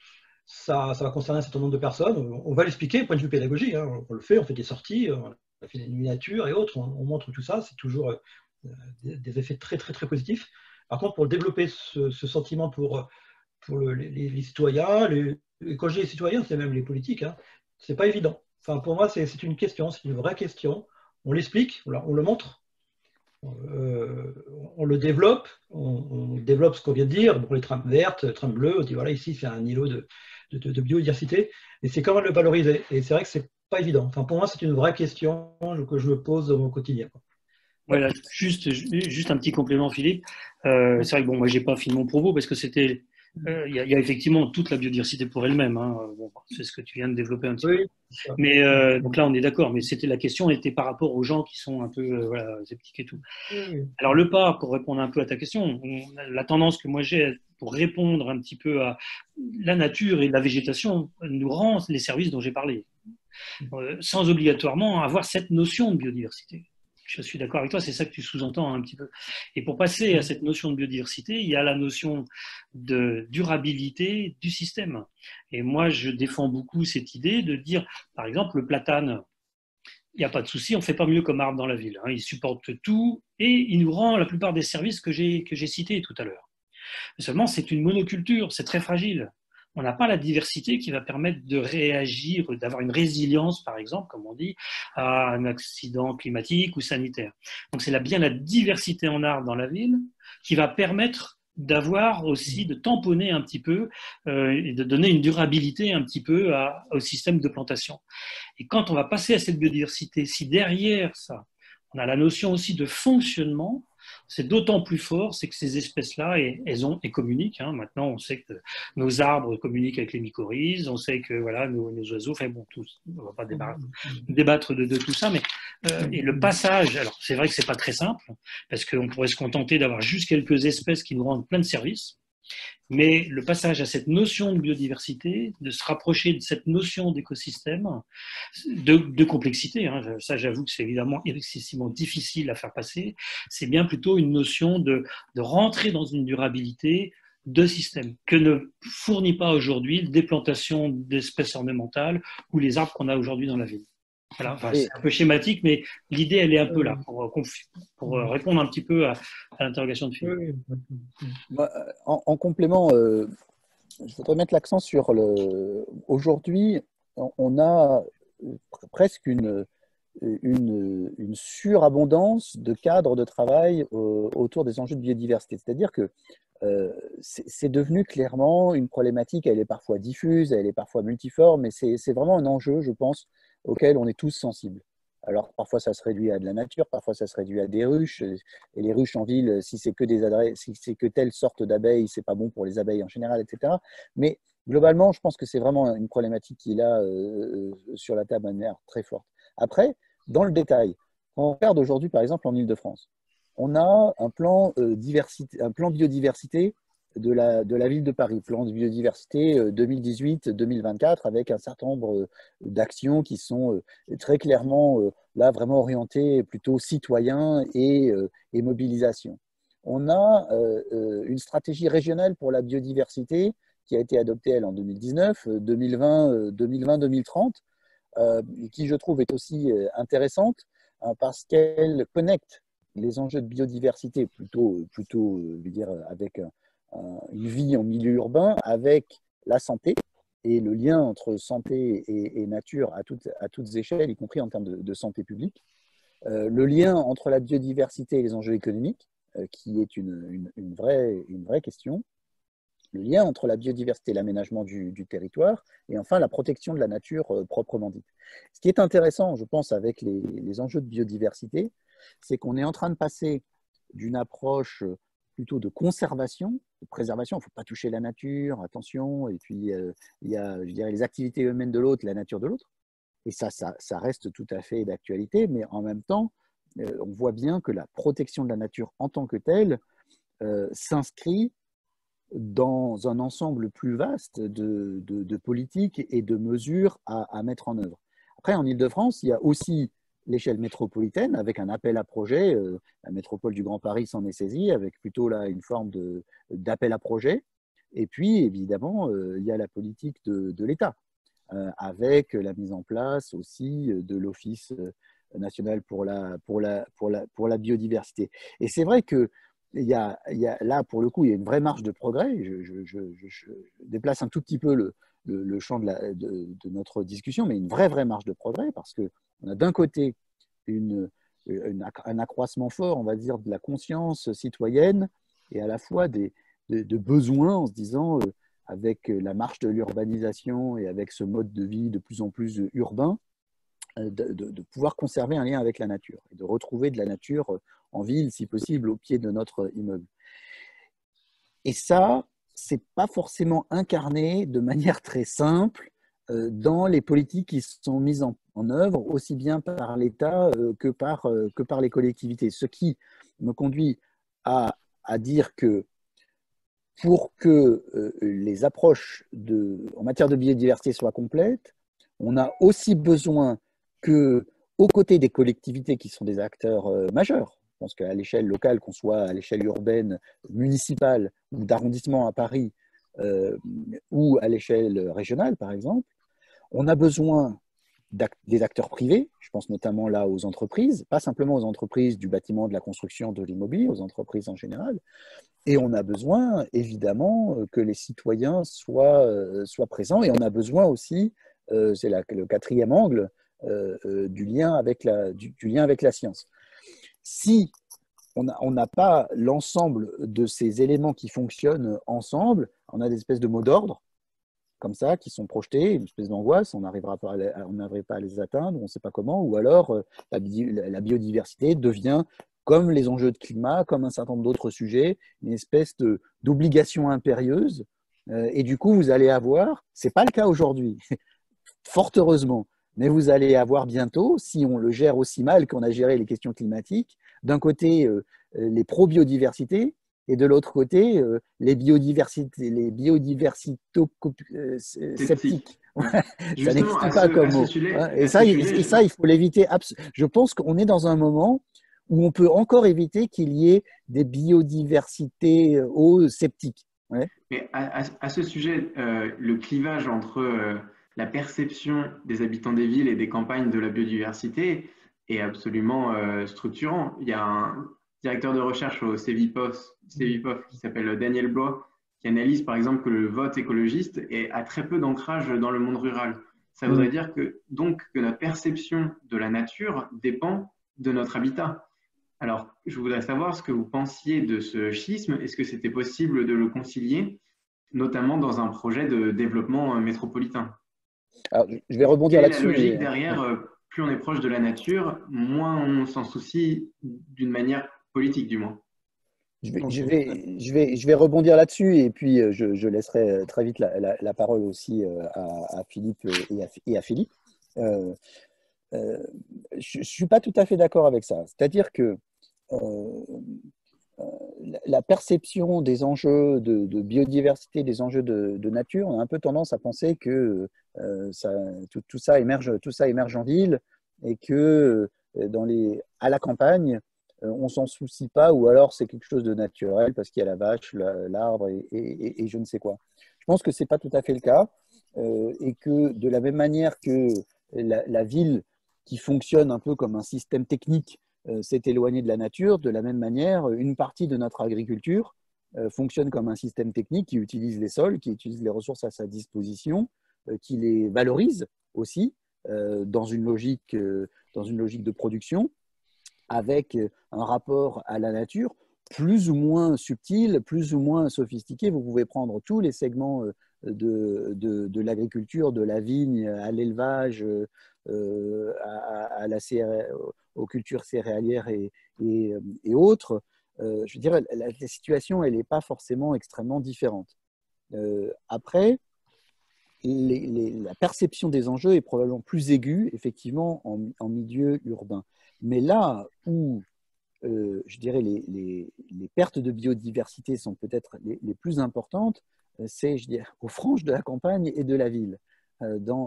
ça va concerner un certain nombre de personnes. On va l'expliquer, point de vue pédagogique, hein, on le fait, on fait des sorties, on fait des miniatures et autres, on montre tout ça, c'est toujours des effets très positifs. Par contre, pour développer ce sentiment pour les citoyens, et quand je dis les citoyens, c'est même les politiques, hein, c'est pas évident. Enfin, pour moi, c'est une question, c'est une vraie question. On l'explique, on le montre, on le développe, on développe ce qu'on vient de dire, bon, les trames vertes, trames bleues, on dit voilà, ici c'est un îlot de biodiversité, et c'est comment le valoriser. Et c'est vrai que c'est pas évident. Enfin, pour moi, c'est une vraie question que je me pose dans mon quotidien. Voilà, juste un petit complément, Philippe. C'est vrai que bon, moi, j'ai pas fini mon propos parce que c'était. Il y a effectivement toute la biodiversité pour elle-même. Hein. Bon, c'est ce que tu viens de développer un petit peu. Mais donc là, on est d'accord. Mais c'était la question était par rapport aux gens qui sont un peu voilà, sceptiques et tout. Alors le pas, pour répondre un peu à ta question, la tendance que moi j'ai pour répondre un petit peu à la nature et la végétation nous rend les services dont j'ai parlé, sans obligatoirement avoir cette notion de biodiversité. Je suis d'accord avec toi, c'est ça que tu sous-entends un petit peu. Et pour passer à cette notion de biodiversité, il y a la notion de durabilité du système. Et moi, je défends beaucoup cette idée de dire, par exemple, le platane, il n'y a pas de souci, on ne fait pas mieux comme arbre dans la ville. Hein. Il supporte tout et il nous rend la plupart des services que j'ai cités tout à l'heure. Seulement, c'est une monoculture, c'est très fragile. On n'a pas la diversité qui va permettre de réagir, d'avoir une résilience, par exemple, comme on dit, à un accident climatique ou sanitaire. Donc c'est bien la diversité en arbres dans la ville qui va permettre d'avoir aussi, de tamponner un petit peu et de donner une durabilité un petit peu au système de plantation. Et quand on va passer à cette biodiversité, si derrière ça, on a la notion aussi de fonctionnement, c'est d'autant plus fort, c'est que ces espèces-là, elles communiquent. Hein. Maintenant, on sait que nos arbres communiquent avec les mycorhizes, on sait que voilà, nos oiseaux, enfin bon, tous, on ne va pas débattre de tout ça, mais et le passage, alors c'est vrai que c'est pas très simple, parce qu'on pourrait se contenter d'avoir juste quelques espèces qui nous rendent plein de services. Mais le passage à cette notion de biodiversité, de se rapprocher de cette notion d'écosystème, de complexité, hein, ça j'avoue que c'est évidemment excessivement difficile à faire passer, c'est bien plutôt une notion de rentrer dans une durabilité de système que ne fournit pas aujourd'hui des plantations d'espèces ornementales ou les arbres qu'on a aujourd'hui dans la ville. Voilà, enfin, c'est un peu schématique, mais l'idée, elle est un peu là, pour répondre un petit peu à l'interrogation de Philippe. En complément, je voudrais mettre l'accent sur aujourd'hui, on a presque une surabondance de cadres de travail autour des enjeux de biodiversité. C'est-à-dire que c'est devenu clairement une problématique, elle est parfois diffuse, elle est parfois multiforme, mais c'est vraiment un enjeu, je pense, auquel on est tous sensibles. Alors parfois ça se réduit à de la nature, parfois ça se réduit à des ruches, et les ruches en ville, si c'est que telle sorte d'abeilles, c'est pas bon pour les abeilles en général, etc. Mais globalement, je pense que c'est vraiment une problématique qui est là sur la table de manière très forte. Après, dans le détail, quand on regarde aujourd'hui par exemple en Île-de-France, on a un plan biodiversité de la ville de Paris, plan de biodiversité 2018-2024, avec un certain nombre d'actions qui sont très clairement là vraiment orientées plutôt citoyens et mobilisation. On a une stratégie régionale pour la biodiversité qui a été adoptée elle en 2019, 2020-2030, qui je trouve est aussi intéressante parce qu'elle connecte les enjeux de biodiversité plutôt je veux dire, avec une vie en milieu urbain avec la santé et le lien entre santé et nature à toutes échelles, y compris en termes de santé publique. Le lien entre la biodiversité et les enjeux économiques, qui est une vraie question. Le lien entre la biodiversité et l'aménagement du territoire, et enfin la protection de la nature proprement dite. Ce qui est intéressant, je pense, avec les enjeux de biodiversité, c'est qu'on est en train de passer d'une approche plutôt de conservation préservation. Il ne faut pas toucher la nature, attention. Et puis, il y a, je dirais, les activités humaines de l'autre, la nature de l'autre. Et ça reste tout à fait d'actualité, mais en même temps, on voit bien que la protection de la nature en tant que telle s'inscrit dans un ensemble plus vaste de politiques et de mesures à mettre en œuvre. Après, en Île-de-France, il y a aussi l'échelle métropolitaine avec un appel à projet. La métropole du Grand Paris s'en est saisie avec plutôt là, une forme d'appel à projet. Et puis, évidemment, il y a la politique de l'État avec la mise en place aussi de l'Office national pour la biodiversité. Et c'est vrai que là, pour le coup, il y a une vraie marge de progrès. Je déplace un tout petit peu le champ de notre discussion, mais une vraie marge de progrès parce qu'on a d'un côté un accroissement fort, on va dire, de la conscience citoyenne et à la fois de besoins en se disant, avec la marche de l'urbanisation et avec ce mode de vie de plus en plus urbain, de pouvoir conserver un lien avec la nature et de retrouver de la nature en ville, si possible, au pied de notre immeuble. Et ça, ce n'est pas forcément incarné de manière très simple dans les politiques qui sont mises en œuvre, aussi bien par l'État que par les collectivités. Ce qui me conduit à dire que pour que les approches en matière de biodiversité soient complètes, on a aussi besoin que, aux côtés des collectivités qui sont des acteurs majeurs, je pense qu'à l'échelle locale, qu'on soit à l'échelle urbaine, municipale ou d'arrondissement à Paris, ou à l'échelle régionale, par exemple, on a besoin des acteurs privés, je pense notamment là aux entreprises, pas simplement aux entreprises du bâtiment, de la construction, de l'immobilier, aux entreprises en général. Et on a besoin, évidemment, que les citoyens soient présents. Et on a besoin aussi, c'est le quatrième angle, du lien avec la science. Si on n'a pas l'ensemble de ces éléments qui fonctionnent ensemble, on a des espèces de mots d'ordre, comme ça, qui sont projetés, une espèce d'angoisse, on n'arriverait pas à les atteindre, on ne sait pas comment, ou alors la biodiversité devient, comme les enjeux de climat, comme un certain nombre d'autres sujets, une espèce d'obligation impérieuse. Et du coup, vous allez avoir, ce n'est pas le cas aujourd'hui, fort heureusement, mais vous allez avoir bientôt, si on le gère aussi mal qu'on a géré les questions climatiques, d'un côté les pro-biodiversité, et de l'autre côté, les biodiversito-sceptiques. Ça n'existe pas comme mot. Et ça, il faut l'éviter. Je pense qu'on est dans un moment où on peut encore éviter qu'il y ait des biodiversités sceptiques. Ouais. Mais à ce sujet, le clivage entre la perception des habitants des villes et des campagnes de la biodiversité est absolument structurant. Il y a un directeur de recherche au CEVIPOF qui s'appelle Daniel Blois, qui analyse par exemple que le vote écologiste a très peu d'ancrage dans le monde rural. Ça voudrait dire que notre perception de la nature dépend de notre habitat. Alors, je voudrais savoir ce que vous pensiez de ce schisme. Est-ce que c'était possible de le concilier, notamment dans un projet de développement métropolitain? Alors, je vais rebondir là-dessus. La logique derrière, plus on est proche de la nature, moins on s'en soucie d'une manière politique, du moins. Je vais rebondir là-dessus et puis je laisserai très vite la parole aussi à Philippe et à Philippe. Je ne suis pas tout à fait d'accord avec ça. C'est-à-dire que la perception des enjeux de biodiversité, des enjeux de nature, on a un peu tendance à penser que tout ça émerge en ville et que à la campagne, on ne s'en soucie pas, ou alors c'est quelque chose de naturel parce qu'il y a la vache, l'arbre et je ne sais quoi. Je pense que ce n'est pas tout à fait le cas et que de la même manière que la ville qui fonctionne un peu comme un système technique s'est éloignée de la nature, de la même manière, une partie de notre agriculture fonctionne comme un système technique qui utilise les sols, qui utilise les ressources à sa disposition, qui les valorise aussi dans une logique de production, avec un rapport à la nature plus ou moins subtil, plus ou moins sophistiqué. Vous pouvez prendre tous les segments de l'agriculture, de la vigne à l'élevage, aux cultures céréalières et autres, je veux dire, la situation, elle n'est pas forcément extrêmement différente. Après, la perception des enjeux est probablement plus aiguë, effectivement, en milieu urbain. Mais là où, je dirais, les pertes de biodiversité sont peut-être les plus importantes, c'est, je dirais, aux franges de la campagne et de la ville.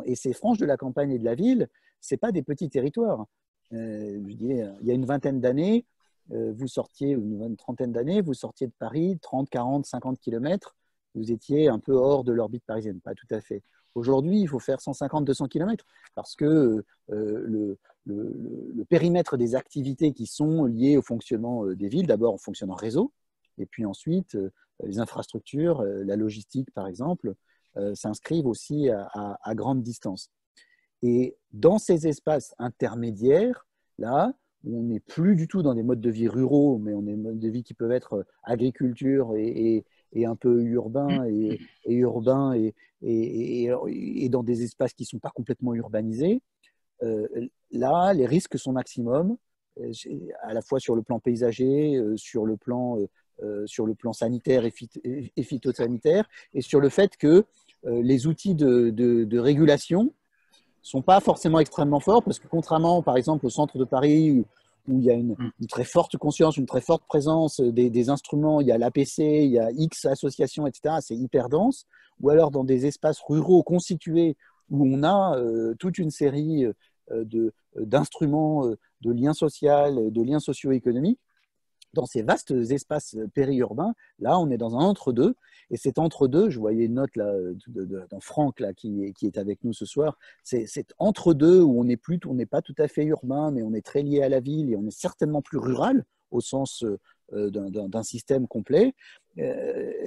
Et ces franges de la campagne et de la ville, ce n'est pas des petits territoires. Je dirais, il y a une vingtaine d'années, vous sortiez, une trentaine d'années, vous sortiez de Paris, 30, 40, 50 kilomètres, vous étiez un peu hors de l'orbite parisienne, pas tout à fait. Aujourd'hui, il faut faire 150, 200 kilomètres parce que le périmètre des activités qui sont liées au fonctionnement des villes, d'abord on fonctionne en réseau, et puis ensuite les infrastructures, la logistique par exemple, s'inscrivent aussi à grande distance. Et dans ces espaces intermédiaires, là, on n'est plus du tout dans des modes de vie ruraux, mais on est des modes de vie qui peuvent être agriculture et un peu urbain et dans des espaces qui ne sont pas complètement urbanisés. Là, les risques sont maximum, à la fois sur le plan paysager, sur le plan sanitaire et phytosanitaire, et sur le fait que les outils de régulation ne sont pas forcément extrêmement forts, parce que contrairement, par exemple, au centre de Paris, où il y a une très forte conscience, une très forte présence des instruments, il y a l'APC, il y a X associations, etc., c'est hyper dense, ou alors dans des espaces ruraux constitués, où on a toute une série d'instruments de liens sociaux, de liens socio-économiques. Dans ces vastes espaces périurbains, là, on est dans un entre-deux. Et cet entre-deux, je voyais une note là, dans Franck là, qui est avec nous ce soir, c'est cet entre-deux où on n'est pas tout à fait urbain, mais on est très lié à la ville et on est certainement plus rural au sens d'un système complet.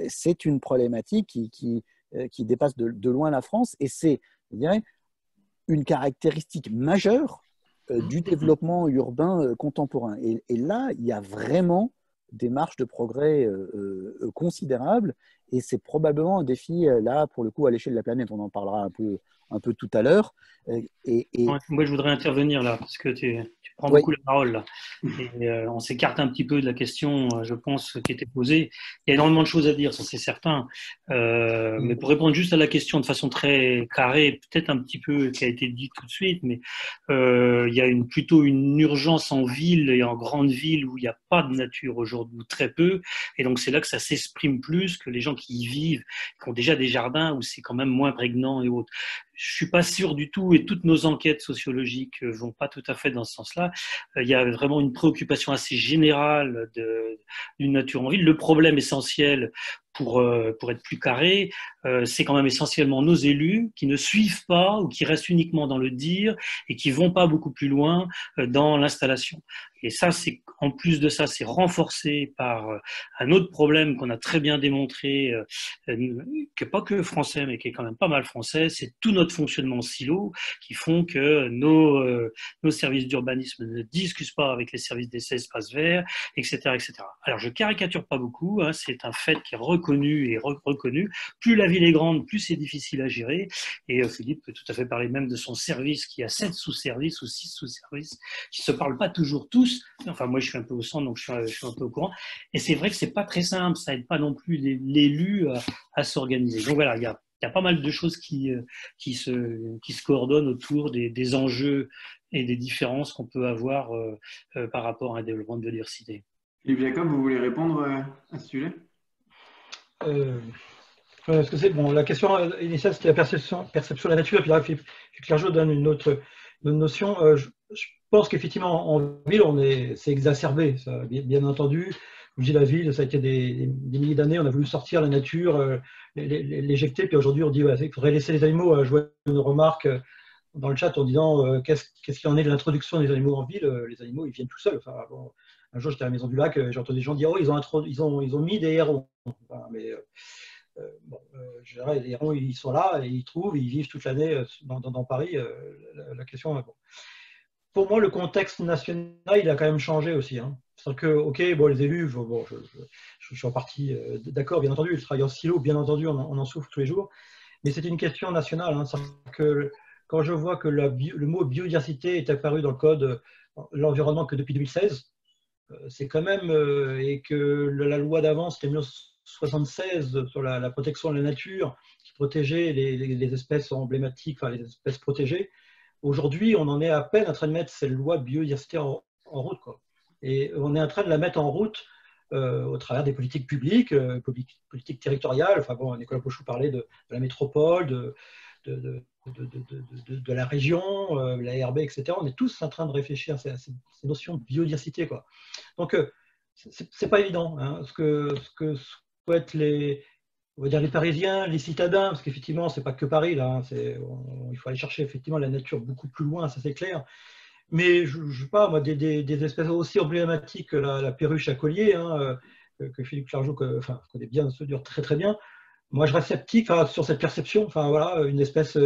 C'est une problématique qui dépasse de loin la France et c'est, je dirais, une caractéristique majeure du développement urbain contemporain. Et là, il y a vraiment des marges de progrès considérables et c'est probablement un défi, là, pour le coup, à l'échelle de la planète. On en parlera un peu tout à l'heure. Moi, je voudrais intervenir là, parce que tu prends Oui. beaucoup la parole là. Et on s'écarte un petit peu de la question, je pense, qui était posée. Il y a énormément de choses à dire, ça c'est certain. Mais pour répondre juste à la question de façon très carrée, peut-être un petit peu qui a été dit tout de suite, mais il y a plutôt une urgence en ville et en grande ville où il n'y a pas de nature aujourd'hui, ou très peu. Et donc c'est là que ça s'exprime plus que les gens qui y vivent, qui ont déjà des jardins où c'est quand même moins prégnant et autres. Je suis pas sûr du tout, et toutes nos enquêtes sociologiques vont pas tout à fait dans ce sens-là. Il y a vraiment une préoccupation assez générale d'une nature en ville. Le problème essentiel, pour être plus carré, c'est quand même essentiellement nos élus qui ne suivent pas ou qui restent uniquement dans le dire et qui vont pas beaucoup plus loin dans l'installation. Et ça, en plus de ça, c'est renforcé par un autre problème qu'on a très bien démontré, qui n'est pas que français, mais qui est quand même pas mal français, c'est tout notre fonctionnement en silo qui font que nos services d'urbanisme ne discutent pas avec les services des espaces verts, etc., etc. Alors, je caricature pas beaucoup, hein, c'est un fait qui est reconnu et reconnu. Plus la ville est grande, plus c'est difficile à gérer. Et Philippe peut tout à fait parler même de son service qui a 7 sous-services ou 6 sous-services qui se parlent pas toujours tous. Enfin, moi, je suis un peu au centre, donc je suis un peu au courant. Et c'est vrai que c'est pas très simple, ça aide pas non plus l'élu à s'organiser. Donc voilà, il y a pas mal de choses qui se coordonnent autour des enjeux et des différences qu'on peut avoir par rapport à un développement de biodiversité. Philippe Jacob, vous voulez répondre à ce sujet? Parce que c'est bon, la question initiale c'était la perception de la nature, et puis là Philippe Clergeau donne une autre notion. Je pense qu'effectivement en ville c'est exacerbé, ça, bien entendu. Comme je dis, la ville, ça a été des milliers d'années, on a voulu sortir la nature, l'éjecter, puis aujourd'hui on dit ouais, il faudrait laisser les animaux. Je vois une remarque dans le chat en disant qu'est-ce qu'il en est de l'introduction des animaux en ville. Les animaux ils viennent tout seuls. Enfin, bon, un jour j'étais à la Maison du Lac, j'ai entendu des gens dire oh ils ont mis des hérons. Enfin, mais je dirais, les hérons, ils sont là, et ils trouvent, ils vivent toute l'année dans Paris. La question, bon. Pour moi, le contexte national, il a quand même changé aussi. Hein. C'est-à-dire que, ok, bon, les élus, bon, je suis en partie d'accord, bien entendu, le travail en silo, bien entendu, on en souffre tous les jours, mais c'est une question nationale. Hein. C'est-à-dire que quand je vois que le mot biodiversité est apparu dans le code de l'environnement que depuis 2016, c'est quand même, et que la loi d'avant, c'était 1976 sur la protection de la nature, qui protégeait les espèces emblématiques, enfin les espèces protégées. Aujourd'hui, on en est à peine en train de mettre cette loi biodiversité en route, quoi. Et on est en train de la mettre en route au travers des politiques publiques, politiques territoriales. Enfin bon, Nicolas Pochou parlait de la métropole, de la région, la RB, etc. On est tous en train de réfléchir à ces notions de biodiversité, quoi. Donc, c'est pas évident, hein, ce que souhaitent on va dire les Parisiens, les citadins, parce qu'effectivement, c'est pas que Paris, là, hein, il faut aller chercher effectivement la nature beaucoup plus loin, ça c'est clair. Mais je ne sais pas, moi, des espèces aussi emblématiques que la perruche à collier, hein, que Philippe Clergeau connaît bien, se dure très très bien. Moi, je reste sceptique sur cette perception. Enfin, voilà, une espèce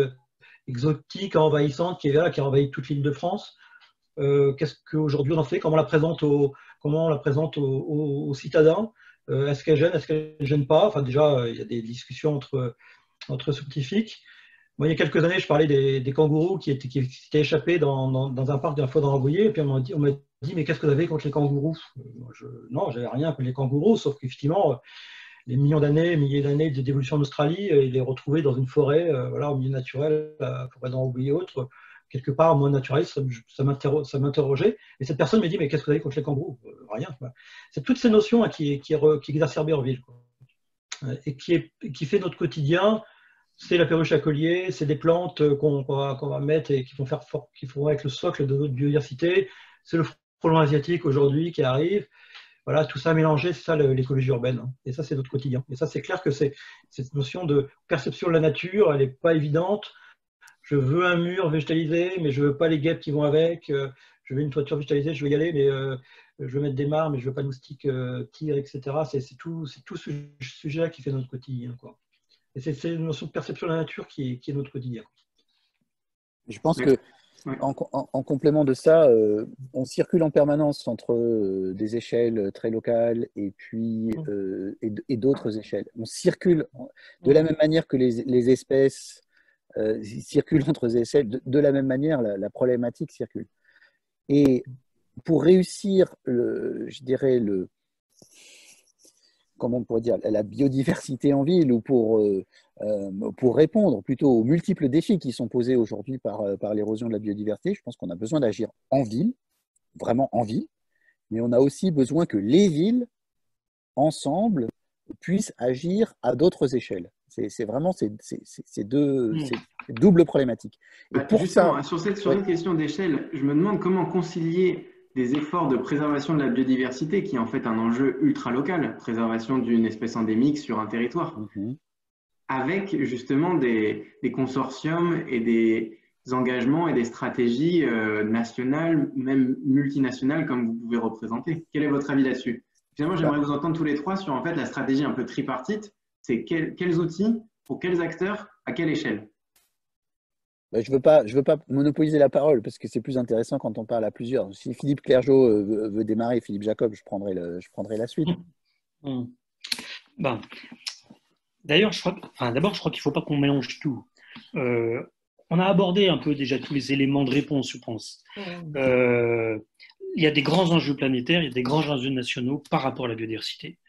exotique, envahissante, qui est là, qui envahit toute l'île de France. Qu'est-ce qu'aujourd'hui on en fait? Comment on la présente aux citadins? Est-ce qu'elle gêne? Est-ce qu'elle ne gêne pas? Enfin, déjà, il y a des discussions entre scientifiques. Moi, il y a quelques années, je parlais des kangourous qui s'étaient échappés dans un parc d'un fois dans Rambouillet. Et puis on m'a dit, mais qu'est-ce que vous avez contre les kangourous? Non, j'avais rien contre les kangourous, sauf qu'effectivement, les milliers d'années d'évolution en Australie, il les retrouvait dans une forêt, voilà, au milieu naturel, la forêt de Rambouillet et autres, quelque part moins naturaliste, ça m'interrogeait. Et cette personne m'a dit, mais qu'est-ce que vous avez contre les kangourous? Rien. C'est toutes ces notions, hein, qui exacerbent en ville, quoi. Et qui fait notre quotidien. C'est la perruche à collier, c'est des plantes qu'on va mettre et qui vont être le socle de notre biodiversité. C'est le frelon asiatique aujourd'hui qui arrive. Voilà, tout ça mélangé, c'est ça l'écologie urbaine, hein. Et ça, c'est notre quotidien. Et ça, c'est clair que cette notion de perception de la nature, elle n'est pas évidente. Je veux un mur végétalisé, mais je ne veux pas les guêpes qui vont avec. Je veux une toiture végétalisée, je veux y aller, mais je veux mettre des mares, mais je ne veux pas de moustiques tir, etc. C'est tout ce sujet-là qui fait notre quotidien, quoi. Et c'est une notion de perception de la nature qui est notre quotidien. Je pense que en complément de ça, on circule en permanence entre des échelles très locales et puis et d'autres échelles. On circule de la même manière que les espèces circulent entre échelles. De la même manière, la problématique circule. Et pour réussir, je dirais comment on pourrait dire, la biodiversité en ville, ou pour répondre plutôt aux multiples défis qui sont posés aujourd'hui par l'érosion de la biodiversité, je pense qu'on a besoin d'agir en ville, vraiment en ville, mais on a aussi besoin que les villes, ensemble, puissent agir à d'autres échelles. C'est vraiment ces doubles problématiques. Et pour justement, ça, sur une question d'échelle, je me demande comment concilier des efforts de préservation de la biodiversité, qui est en fait un enjeu ultra local, préservation d'une espèce endémique sur un territoire, avec justement des consortiums et des engagements et des stratégies nationales, même multinationales, comme vous pouvez représenter. Quel est votre avis là-dessus? Finalement, j'aimerais vous entendre tous les trois sur en fait la stratégie un peu tripartite. C'est quels outils, pour quels acteurs, à quelle échelle? Je veux pas monopoliser la parole parce que c'est plus intéressant quand on parle à plusieurs. Si Philippe Clergeau veut démarrer, Philippe Jacob, je prendrai la suite. Ben, d'ailleurs, je crois qu'il ne faut pas qu'on mélange tout. On a abordé un peu déjà tous les éléments de réponse, je pense. Il y a des grands enjeux planétaires, il y a des grands enjeux nationaux par rapport à la biodiversité,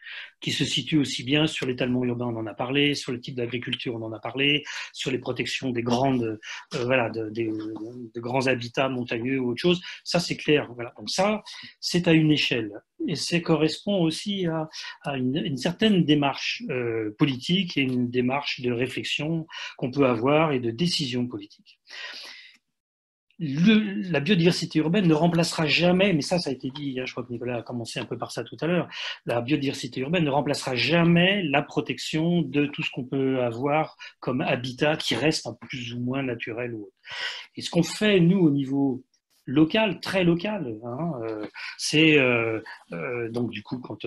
qui se situent aussi bien sur l'étalement urbain, on en a parlé, sur le type d'agriculture, on en a parlé, sur les protections des de grands habitats montagneux ou autre chose. Ça, c'est clair. Voilà. Donc ça, c'est à une échelle. Et ça correspond aussi à une certaine démarche politique et une démarche de réflexion qu'on peut avoir et de décision politique. La biodiversité urbaine ne remplacera jamais, mais ça a été dit, je crois que Nicolas a commencé un peu par ça tout à l'heure, la biodiversité urbaine ne remplacera jamais la protection de tout ce qu'on peut avoir comme habitat qui reste en plus ou moins naturel ou autre. Et ce qu'on fait, nous, au niveau local, très local, c'est donc du coup quand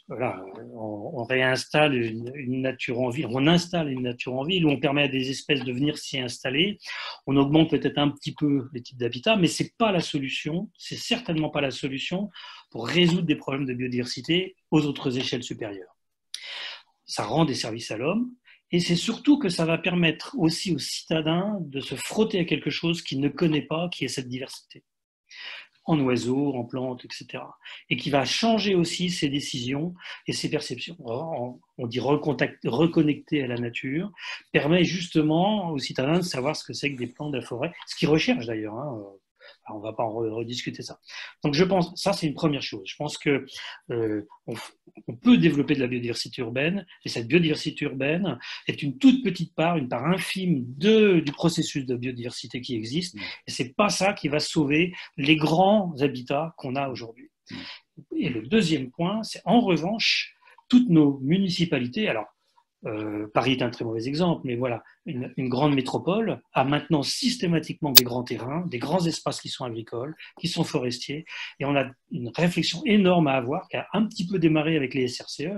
on réinstalle une nature en ville, on installe une nature en ville où on permet à des espèces de venir s'y installer, on augmente peut-être un petit peu les types d'habitats, mais c'est pas la solution, c'est certainement pas la solution pour résoudre des problèmes de biodiversité aux autres échelles supérieures. Ça rend des services à l'homme. Et c'est surtout que ça va permettre aussi aux citadins de se frotter à quelque chose qu'ils ne connaissent pas, qui est cette diversité. en oiseaux, en plantes, etc. Et qui va changer aussi ses décisions et ses perceptions. On dit reconnecter à la nature, permet justement aux citadins de savoir ce que c'est que des plantes de la forêt, ce qu'ils recherchent d'ailleurs. On ne va pas en rediscuter ça. Donc je pense, ça c'est une première chose. Je pense que on peut développer de la biodiversité urbaine, et cette biodiversité urbaine est une toute petite part, une part infime du processus de biodiversité qui existe, et c'est pas ça qui va sauver les grands habitats qu'on a aujourd'hui. Et le deuxième point, c'est en revanche, toutes nos municipalités, alors Paris est un très mauvais exemple, mais voilà, une grande métropole a maintenant systématiquement des grands terrains, des grands espaces qui sont agricoles, qui sont forestiers, et on a une réflexion énorme à avoir, qui a un petit peu démarré avec les SRCE,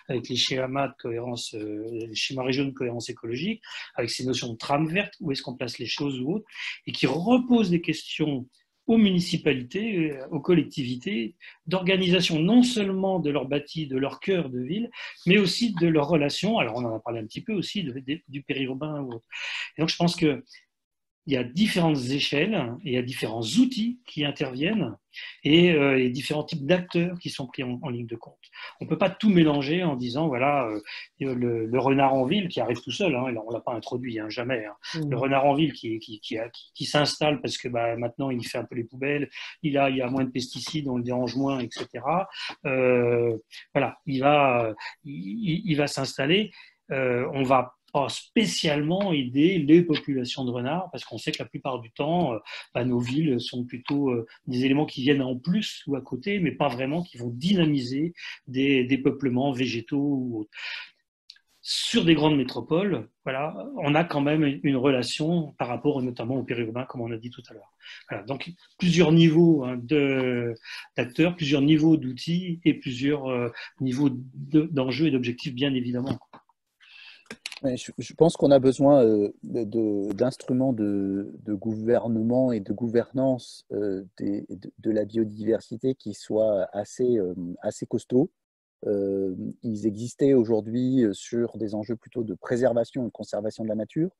avec les schémas de cohérence, les schémas régionaux de cohérence écologique, avec ces notions de trame verte, où est-ce qu'on place les choses ou autres, et qui repose des questions aux municipalités, aux collectivités, d'organisation non seulement de leur bâti, de leur cœur de ville, mais aussi de leurs relations. Alors, on en a parlé un petit peu aussi du périurbain ou autre. Et donc, je pense qu'il y a différentes échelles, et il y a différents outils qui interviennent et différents types d'acteurs qui sont pris en ligne de compte. On ne peut pas tout mélanger en disant, voilà, le renard en ville qui arrive tout seul, on ne l'a pas introduit, jamais. Le renard en ville qui s'installe parce que maintenant il fait un peu les poubelles, il y a moins de pesticides, on le dérange moins, etc. Voilà, il va s'installer. On va pas spécialement aider les populations de renards parce qu'on sait que la plupart du temps, nos villes sont plutôt des éléments qui viennent en plus ou à côté, mais pas vraiment qui vont dynamiser des peuplements végétaux ou autres. Sur des grandes métropoles, voilà, on a quand même une relation par rapport notamment au périurbain, comme on a dit tout à l'heure. Voilà, donc plusieurs niveaux d'acteurs, plusieurs niveaux d'outils et plusieurs niveaux d'enjeux et d'objectifs, bien évidemment. Je pense qu'on a besoin d'instruments de gouvernement et de gouvernance de la biodiversité qui soient assez costauds. Ils existaient aujourd'hui sur des enjeux plutôt de préservation et de conservation de la nature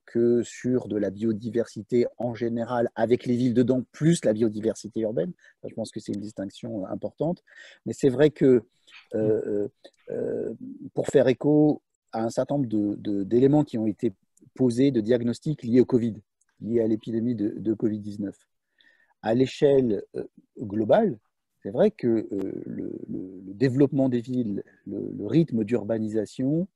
que sur de la biodiversité en général, avec les villes dedans, plus la biodiversité urbaine. Je pense que c'est une distinction importante. Mais c'est vrai que pour faire écho à un certain nombre d'éléments qui ont été posés, de diagnostics liés au Covid, liés à l'épidémie de Covid-19. À l'échelle globale, c'est vrai que le développement des villes, le rythme d'urbanisation,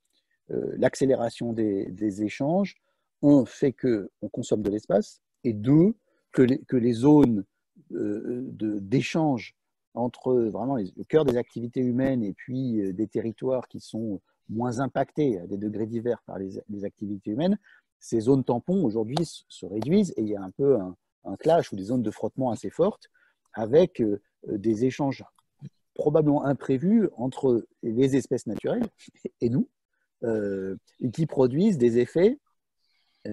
l'accélération des échanges, un, fait qu'on consomme de l'espace, et deux, que les zones d'échange entre vraiment le cœur des activités humaines et puis des territoires qui sont moins impactés à des degrés divers par les activités humaines, ces zones tampons aujourd'hui se réduisent et il y a un peu un clash ou des zones de frottement assez fortes avec des échanges probablement imprévus entre les espèces naturelles et nous, et qui produisent des effets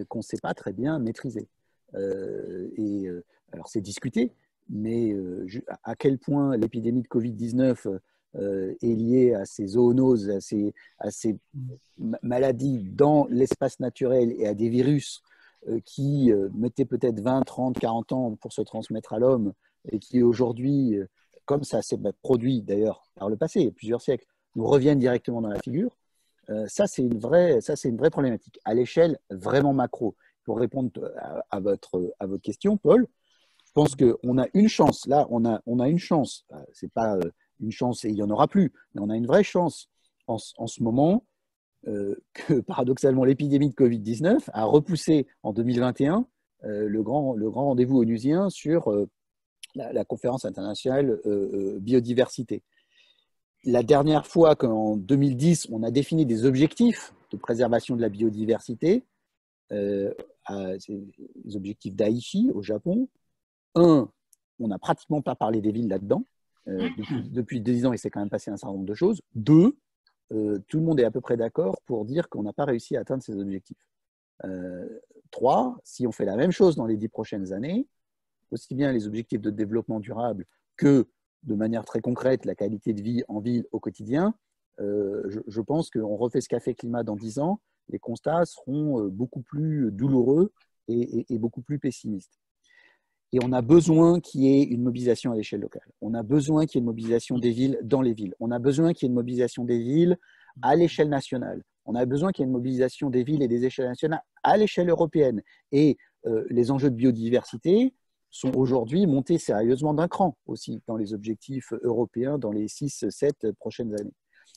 qu'on ne sait pas très bien maîtriser. Alors c'est discuté, mais à quel point l'épidémie de Covid-19 est liée à ces zoonoses, à ces maladies dans l'espace naturel et à des virus qui mettaient peut-être 20, 30, 40 ans pour se transmettre à l'homme et qui aujourd'hui, comme ça s'est produit d'ailleurs par le passé, il y a plusieurs siècles, nous reviennent directement dans la figure. Ça, c'est une vraie problématique à l'échelle vraiment macro. Pour répondre à votre question, Paul, je pense qu'on a une chance. Là, on a une chance. Ce n'est pas une chance et il n'y en aura plus, mais on a une vraie chance en ce moment que, paradoxalement, l'épidémie de Covid-19 a repoussé en 2021 le grand rendez-vous onusien sur la conférence internationale biodiversité. La dernière fois qu'en 2010, on a défini des objectifs de préservation de la biodiversité, les objectifs d'Aichi au Japon, on n'a pratiquement pas parlé des villes là-dedans. Depuis 10 ans, il s'est quand même passé un certain nombre de choses. 2, tout le monde est à peu près d'accord pour dire qu'on n'a pas réussi à atteindre ces objectifs. 3, si on fait la même chose dans les 10 prochaines années, aussi bien les objectifs de développement durable que de manière très concrète, la qualité de vie en ville au quotidien, je pense qu'on refait ce Café Climat dans 10 ans, les constats seront beaucoup plus douloureux et beaucoup plus pessimistes. Et on a besoin qu'il y ait une mobilisation à l'échelle locale. On a besoin qu'il y ait une mobilisation des villes dans les villes. On a besoin qu'il y ait une mobilisation des villes à l'échelle nationale. On a besoin qu'il y ait une mobilisation des villes et des échelles nationales à l'échelle européenne. Et les enjeux de biodiversité sont aujourd'hui montés sérieusement d'un cran aussi dans les objectifs européens dans les 6-7 prochaines années.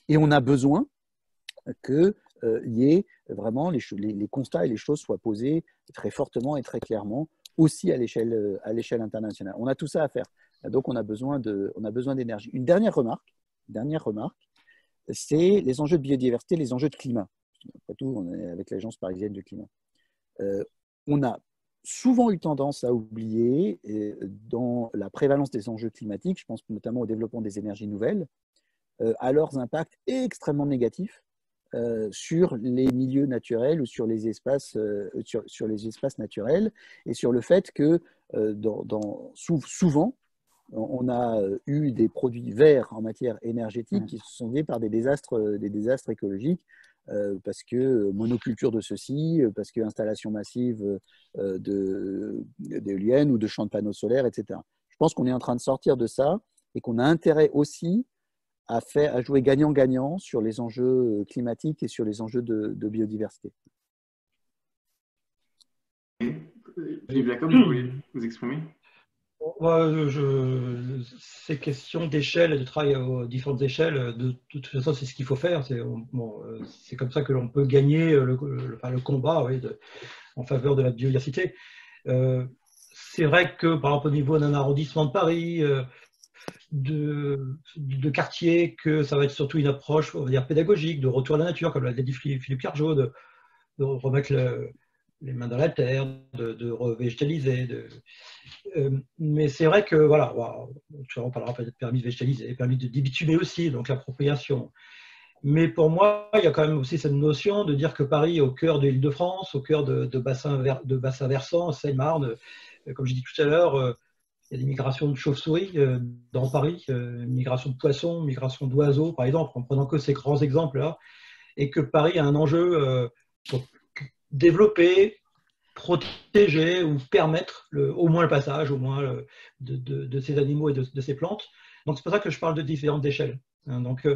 Et on a besoin qu'il y ait vraiment les constats et les choses soient posés très fortement et très clairement aussi à l'échelle internationale. On a tout ça à faire. Donc, on a besoin d'énergie. Une dernière remarque, c'est les enjeux de biodiversité, les enjeux de climat. Après tout, on est avec l'Agence parisienne du climat. On a souvent eu tendance à oublier, dans la prévalence des enjeux climatiques, je pense notamment au développement des énergies nouvelles, à leurs impacts extrêmement négatifs sur les milieux naturels ou sur les espaces, sur les espaces naturels, et sur le fait que souvent, on a eu des produits verts en matière énergétique qui se sont liés par des désastres écologiques, parce que monoculture de ceci, parce que installation massive d'éoliennes ou de champs de panneaux solaires, etc. Je pense qu'on est en train de sortir de ça et qu'on a intérêt aussi à jouer gagnant-gagnant sur les enjeux climatiques et sur les enjeux de biodiversité. Philippe Jacob, vous voulez vous exprimer? Ces questions d'échelle et de travail aux différentes échelles, de toute façon, c'est ce qu'il faut faire. C'est comme ça que l'on peut gagner le combat en faveur de la biodiversité. C'est vrai que, par exemple, au niveau d'un arrondissement de Paris, de quartier, que ça va être surtout une approche, on va dire, pédagogique, de retour à la nature, comme l'a dit Philippe Carjot, de remettre les mains dans la terre, de revégétaliser. Mais c'est vrai que, voilà, on parlera peut-être de permis de végétaliser, permis de débitumer aussi, donc l'appropriation. Mais pour moi, il y a quand même aussi cette notion de dire que Paris est au cœur de l'Île-de-France, au cœur de bassins versants, Seine-Marne. Comme j'ai dit tout à l'heure, il y a des migrations de chauves-souris dans Paris, migration de poissons, migration d'oiseaux, par exemple, en prenant que ces grands exemples-là, et que Paris a un enjeu pour développer, protéger ou permettre au moins le passage, au moins de ces animaux et de ces plantes. Donc c'est pour ça que je parle de différentes échelles. Donc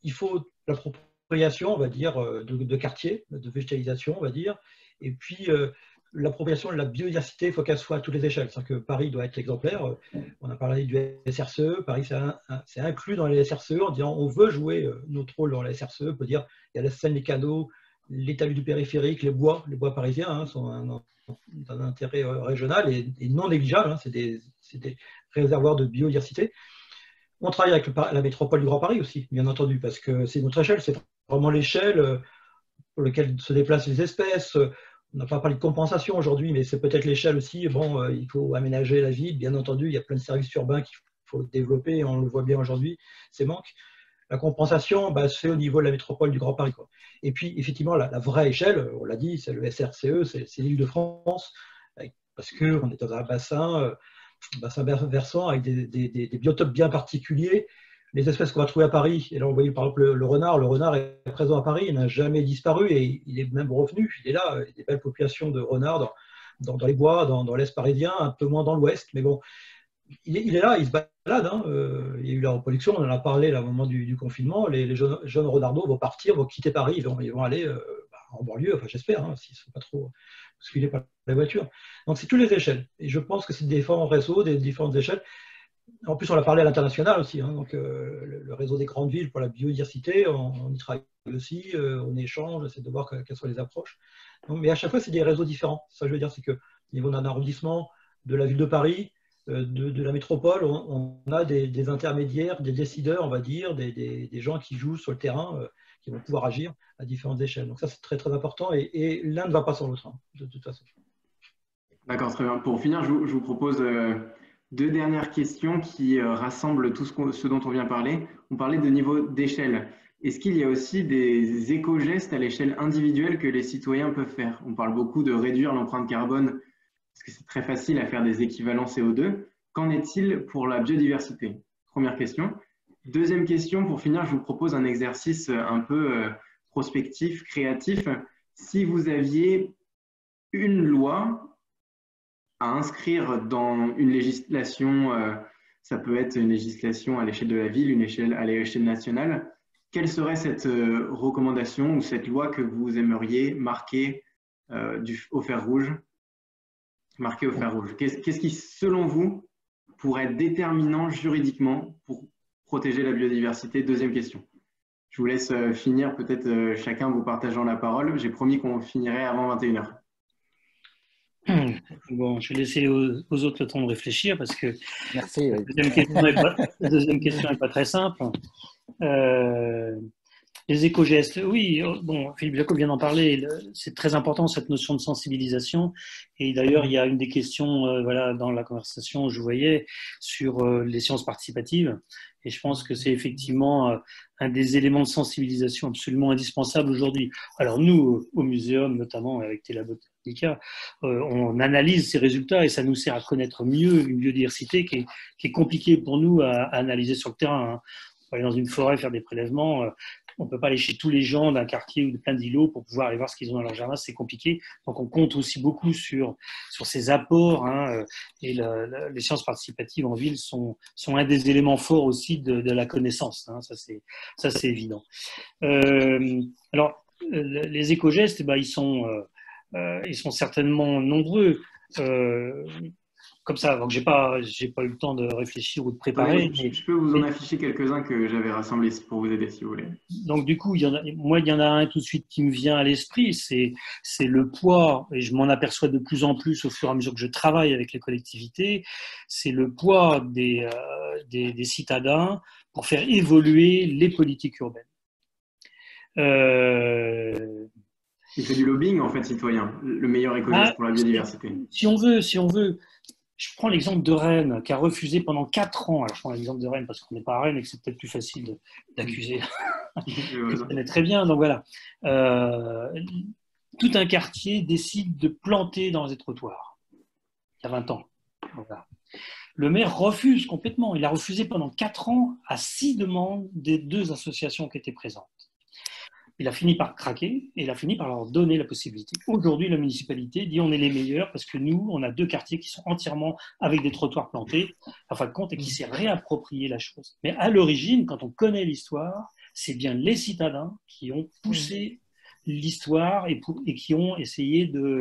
il faut l'appropriation, on va dire, de quartier, de végétalisation, on va dire, et puis l'appropriation de la biodiversité, il faut qu'elle soit à toutes les échelles. C'est-à-dire que Paris doit être exemplaire. On a parlé du SRCE. Paris, c'est inclus dans les SRCE en disant on veut jouer notre rôle dans les SRCE. On peut dire il y a la Seine, les canaux, les talus du périphérique, les bois parisiens sont d'un intérêt régional et non négligeable. C'est des réservoirs de biodiversité. On travaille avec la métropole du Grand Paris aussi, bien entendu, parce que c'est notre échelle, c'est vraiment l'échelle pour laquelle se déplacent les espèces. On n'a pas parlé de compensation aujourd'hui, mais c'est peut-être l'échelle aussi. Bon, il faut aménager la ville, bien entendu, il y a plein de services urbains qu'il faut développer, on le voit bien aujourd'hui, ces manques. La compensation se fait au niveau de la métropole du Grand Paris, quoi. Et puis, effectivement, la vraie échelle, on l'a dit, c'est le SRCE, c'est l'Île-de-France, parce qu'on est dans un bassin versant avec des biotopes bien particuliers. Les espèces qu'on va trouver à Paris, et là on voyait par exemple le renard est présent à Paris, il n'a jamais disparu et il est même revenu, il est là, il y a des belles populations de renards dans les bois, dans l'Est parisien, un peu moins dans l'Ouest, mais bon, il est là, il se balade, hein. Il y a eu la reproduction, on en a parlé là, au moment du confinement, les jeunes renardeaux vont partir, vont quitter Paris, ils vont aller en banlieue, enfin j'espère, hein, s'ils ne sont pas trop bousculés par la voiture. Donc c'est toutes les échelles, et je pense que c'est des différents réseaux, des différentes échelles. En plus, on l'a parlé à l'international aussi, hein, donc le réseau des grandes villes pour la biodiversité, on y travaille aussi, on échange, on essaie de voir quelles sont les approches. Donc, mais à chaque fois, c'est des réseaux différents. Ça, je veux dire, c'est qu'au niveau d'un arrondissement, de la ville de Paris, de la métropole, on a des intermédiaires, des décideurs, on va dire, des gens qui jouent sur le terrain, qui vont pouvoir agir à différentes échelles. Donc ça, c'est très, très important, et l'un ne va pas sans l'autre, hein, de toute façon. D'accord, très bien. Pour finir, je vous propose deux dernières questions qui rassemblent tout ce dont on vient parler. On parlait de niveau d'échelle. Est-ce qu'il y a aussi des éco-gestes à l'échelle individuelle que les citoyens peuvent faire? On parle beaucoup de réduire l'empreinte carbone parce que c'est très facile à faire des équivalents CO2. Qu'en est-il pour la biodiversité? Première question. Deuxième question, pour finir, je vous propose un exercice un peu prospectif, créatif. Si vous aviez une loi à inscrire dans une législation, ça peut être une législation à l'échelle de la ville, une échelle à l'échelle nationale. Quelle serait cette recommandation ou cette loi que vous aimeriez marquer au fer rouge? Marquer au fer rouge. Qu'est-ce qui, selon vous, pourrait être déterminant juridiquement pour protéger la biodiversité? Deuxième question. Je vous laisse finir, peut-être chacun vous partageant la parole. J'ai promis qu'on finirait avant 21h. Bon, je vais laisser aux autres le temps de réfléchir parce que Merci. la deuxième question n'est pas très simple. Les éco-gestes, oui, bon, Philippe Jacob vient d'en parler, c'est très important cette notion de sensibilisation. Et d'ailleurs, il y a une des questions voilà, dans la conversation, je voyais, sur les sciences participatives. Et je pense que c'est effectivement un des éléments de sensibilisation absolument indispensable aujourd'hui. Alors nous, au muséum, notamment avec Tela Botanica, on analyse ces résultats et ça nous sert à connaître mieux une biodiversité qui est compliquée pour nous à analyser sur le terrain. Hein. On va aller dans une forêt faire des prélèvements. On ne peut pas aller chez tous les gens d'un quartier ou de plein d'îlots pour pouvoir aller voir ce qu'ils ont dans leur jardin, c'est compliqué. Donc on compte aussi beaucoup sur ces apports. Hein, et les sciences participatives en ville sont un des éléments forts aussi de la connaissance. Hein, ça c'est évident. Alors les éco-gestes, ils sont certainement nombreux. Comme ça, donc j'ai pas eu le temps de réfléchir ou de préparer. Oui, je peux vous en afficher quelques-uns que j'avais rassemblés pour vous aider si vous voulez. Donc du coup, il y en a un tout de suite qui me vient à l'esprit, c'est le poids, et je m'en aperçois de plus en plus au fur et à mesure que je travaille avec les collectivités, c'est le poids des citadins pour faire évoluer les politiques urbaines. Il fait du lobbying en fait citoyen, le meilleur éco-geste pour la biodiversité. Si on veut, je prends l'exemple de Rennes, qui a refusé pendant 4 ans, alors je prends l'exemple de Rennes parce qu'on n'est pas à Rennes et que c'est peut-être plus facile d'accuser, je connais très bien, donc voilà. Tout un quartier décide de planter dans les trottoirs, il y a 20 ans. Voilà. Le maire refuse complètement, il a refusé pendant 4 ans à 6 demandes des 2 associations qui étaient présentes. Il a fini par craquer et il a fini par leur donner la possibilité. Aujourd'hui, la municipalité dit on est les meilleurs parce que nous, on a 2 quartiers qui sont entièrement avec des trottoirs plantés, en fin de compte, et qui s'est réapproprié la chose. Mais à l'origine, quand on connaît l'histoire, c'est bien les citadins qui ont poussé l'histoire et qui ont essayé de...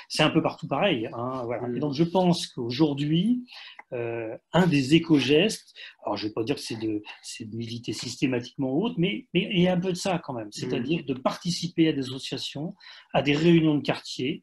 c'est un peu partout pareil. Hein, voilà. Et donc, je pense qu'aujourd'hui, un des éco-gestes, alors je ne vais pas dire que c'est de militer systématiquement ou autre, mais il y a un peu de ça quand même, c'est-à-dire de participer à des associations, à des réunions de quartier,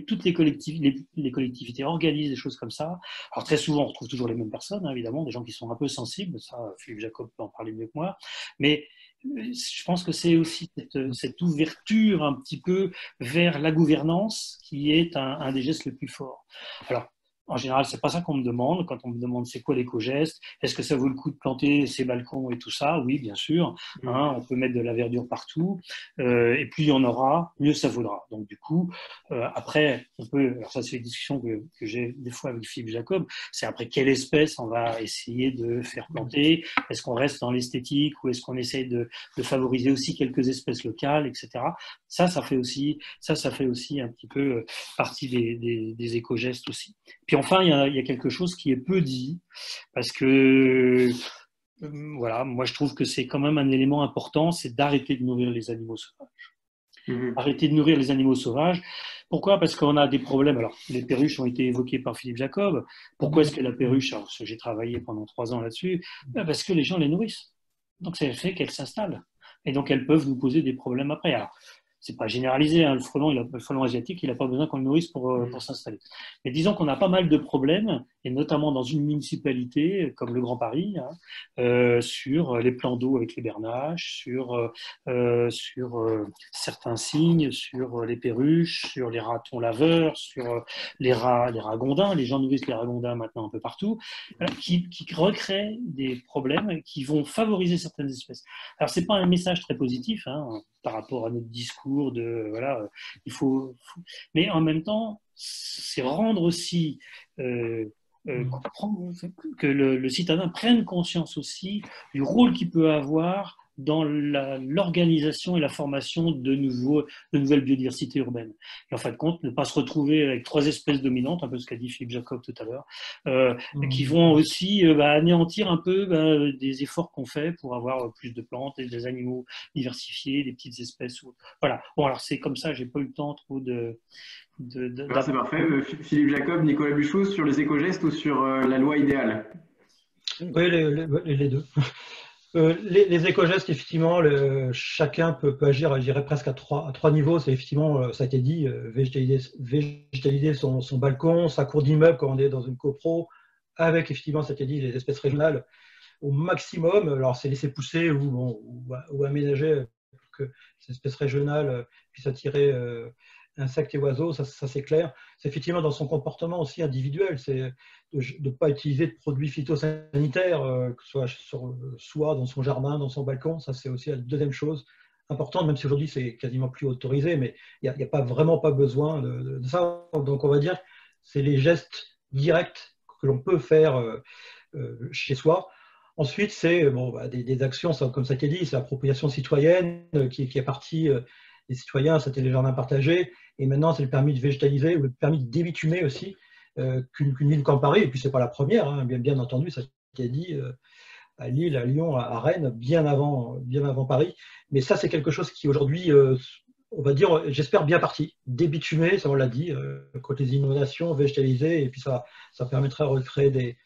toutes les collectivités organisent des choses comme ça. Alors très souvent, on retrouve toujours les mêmes personnes, hein, évidemment, des gens qui sont un peu sensibles, ça Philippe Jacob peut en parler mieux que moi, mais je pense que c'est aussi cette ouverture un petit peu vers la gouvernance qui est un des gestes les plus forts. Alors, en général, c'est pas ça qu'on me demande. Quand on me demande c'est quoi l'éco-geste, est-ce que ça vaut le coup de planter ces balcons et tout ça? Oui, bien sûr. Hein, on peut mettre de la verdure partout. Et plus il y en aura, mieux ça vaudra. Donc du coup, après, on peut. Alors ça, c'est une discussion que j'ai des fois avec Philippe Jacob. C'est après quelle espèce on va essayer de faire planter? Est-ce qu'on reste dans l'esthétique ou est-ce qu'on essaie de favoriser aussi quelques espèces locales, etc. Ça fait aussi un petit peu partie des éco-gestes aussi. Puis enfin, il y a quelque chose qui est peu dit, parce que voilà, moi je trouve que c'est quand même un élément important, c'est d'arrêter de nourrir les animaux sauvages. Arrêter de nourrir les animaux sauvages. Pourquoi? Parce qu'on a des problèmes. Alors, les perruches ont été évoquées par Philippe Jacob. Pourquoi est-ce que la perruche, alors j'ai travaillé pendant 3 ans là-dessus, parce que les gens les nourrissent. Donc, ça fait qu'elles s'installent. Et donc, elles peuvent nous poser des problèmes après. Alors, c'est pas généralisé, hein, le frelon asiatique, il n'a pas besoin qu'on le nourrisse pour s'installer. Mais disons qu'on a pas mal de problèmes, et notamment dans une municipalité comme le Grand Paris, hein, sur les plans d'eau avec les bernaches, sur certains cygnes, sur les perruches, sur les ratons laveurs, sur les ragondins. Les gens nourrissent les ragondins maintenant un peu partout, qui recréent des problèmes qui vont favoriser certaines espèces. Alors, c'est pas un message très positif, hein, par rapport à notre discours de voilà, il faut... mais en même temps, c'est rendre aussi que le citadin prenne conscience aussi du rôle qu'il peut avoir dans l'organisation et la formation de nouvelles biodiversités urbaines. Et en fin de compte, ne pas se retrouver avec 3 espèces dominantes, un peu ce qu'a dit Philippe Jacob tout à l'heure, qui vont aussi anéantir un peu des efforts qu'on fait pour avoir plus de plantes et des animaux diversifiés, des petites espèces. Voilà. Bon, alors c'est comme ça, j'ai pas eu le temps trop Alors, c'est parfait. Philippe Jacob, Nicolas Buchou, sur les éco-gestes ou sur la loi idéale? Oui, les deux. Les éco-gestes, effectivement, chacun peut agir, je dirais, presque à trois niveaux. C'est effectivement, ça a été dit, végétaliser son balcon, sa cour d'immeuble quand on est dans une copro, avec, effectivement, ça a été dit, les espèces régionales au maximum. Alors, c'est laisser pousser ou aménager pour que ces espèces régionales puissent attirer insectes et oiseaux, ça c'est clair. C'est effectivement dans son comportement aussi individuel, c'est de ne pas utiliser de produits phytosanitaires, que ce soit sur soi, dans son jardin, dans son balcon. Ça, c'est aussi la deuxième chose importante, même si aujourd'hui c'est quasiment plus autorisé, mais il n'y a pas vraiment pas besoin de ça. Donc on va dire c'est les gestes directs que l'on peut faire chez soi. Ensuite, c'est des actions, comme ça a été dit, c'est l'appropriation citoyenne qui est partie des citoyens, c'était les jardins partagés. Et maintenant, c'est le permis de végétaliser ou le permis de débitumer aussi, qu'une ville comme Paris, et puis c'est pas la première, hein, bien entendu, ça a été dit à Lille, à Lyon, à Rennes, bien avant Paris. Mais ça, c'est quelque chose qui aujourd'hui, on va dire, j'espère bien parti. Débitumer, ça on l'a dit, côté des inondations, végétaliser, et puis ça permettrait de recréer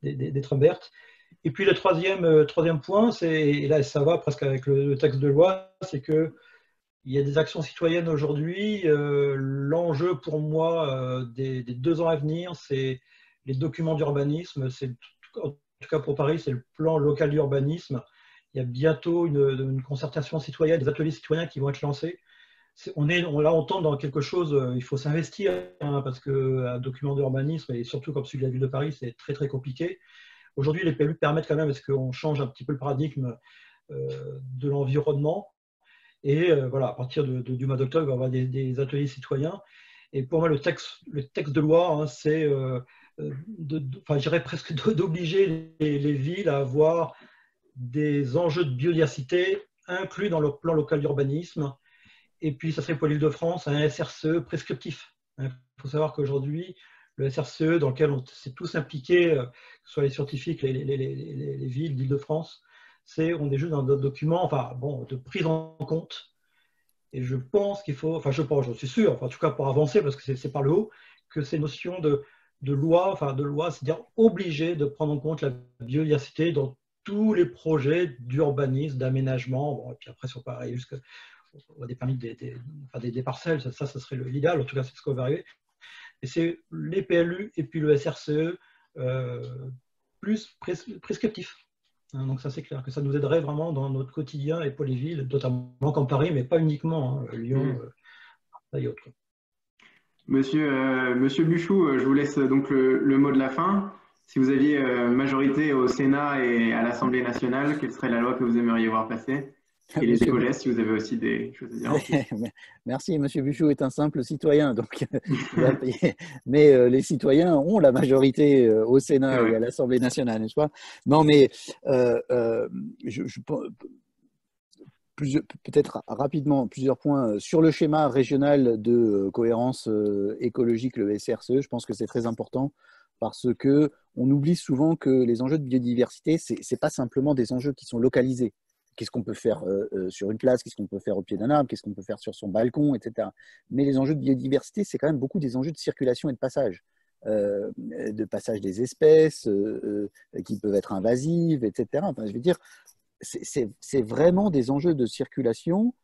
des trembes vertes. Et puis le troisième point, et là ça va presque avec le texte de loi, c'est que il y a des actions citoyennes aujourd'hui. L'enjeu pour moi des 2 ans à venir, c'est les documents d'urbanisme. En tout cas pour Paris, c'est le plan local d'urbanisme. Il y a bientôt une concertation citoyenne, des ateliers citoyens qui vont être lancés. On tombe dans quelque chose, il faut s'investir, hein, parce qu'un document d'urbanisme, et surtout comme celui de la ville de Paris, c'est très très compliqué. Aujourd'hui, les PLU permettent quand même, est-ce qu'on change un petit peu le paradigme de l'environnement. Et voilà, à partir du mois d'octobre, il va y avoir des ateliers citoyens. Et pour moi, le texte de loi, hein, c'est, je dirais presque d'obliger les villes à avoir des enjeux de biodiversité inclus dans leur plan local d'urbanisme. Et puis, ça serait pour l'Île-de-France un SRCE prescriptif. Il faut savoir qu'aujourd'hui, le SRCE, dans lequel on s'est tous impliqués, que ce soit les scientifiques, les villes d'Île-de-France, on est juste dans d'autres documents, de prise en compte. Et je pense qu'il faut, je suis sûr, en tout cas pour avancer, parce que c'est par le haut, que ces notions de loi, c'est-à-dire obligé de prendre en compte la biodiversité dans tous les projets d'urbanisme, d'aménagement, et puis après, si on peut arriver jusqu'à des permis des parcelles, ça serait l'idéal, en tout cas, c'est ce qu'on va arriver. Et c'est les PLU et puis le SRCE plus prescriptif. Donc ça, c'est clair que ça nous aiderait vraiment dans notre quotidien et pour les villes, notamment comme Paris, mais pas uniquement, hein, Lyon et autres. Monsieur Buchou, je vous laisse donc le mot de la fin. Si vous aviez majorité au Sénat et à l'Assemblée nationale, quelle serait la loi que vous aimeriez voir passer? Et les éco-gestes, si vous avez aussi des choses à dire. Merci, Monsieur Buchou est un simple citoyen, donc mais les citoyens ont la majorité au Sénat et à l'Assemblée nationale, n'est-ce pas? Non, mais peut-être rapidement plusieurs points sur le schéma régional de cohérence écologique, le SRCE. Je pense que c'est très important parce que on oublie souvent que les enjeux de biodiversité, c'est pas simplement des enjeux qui sont localisés. Qu'est-ce qu'on peut faire sur une place, qu'est-ce qu'on peut faire au pied d'un arbre, qu'est-ce qu'on peut faire sur son balcon, etc. Mais les enjeux de biodiversité, c'est quand même beaucoup des enjeux de circulation et de passage des espèces qui peuvent être invasives, etc. Enfin, je veux dire, c'est vraiment des enjeux de circulation.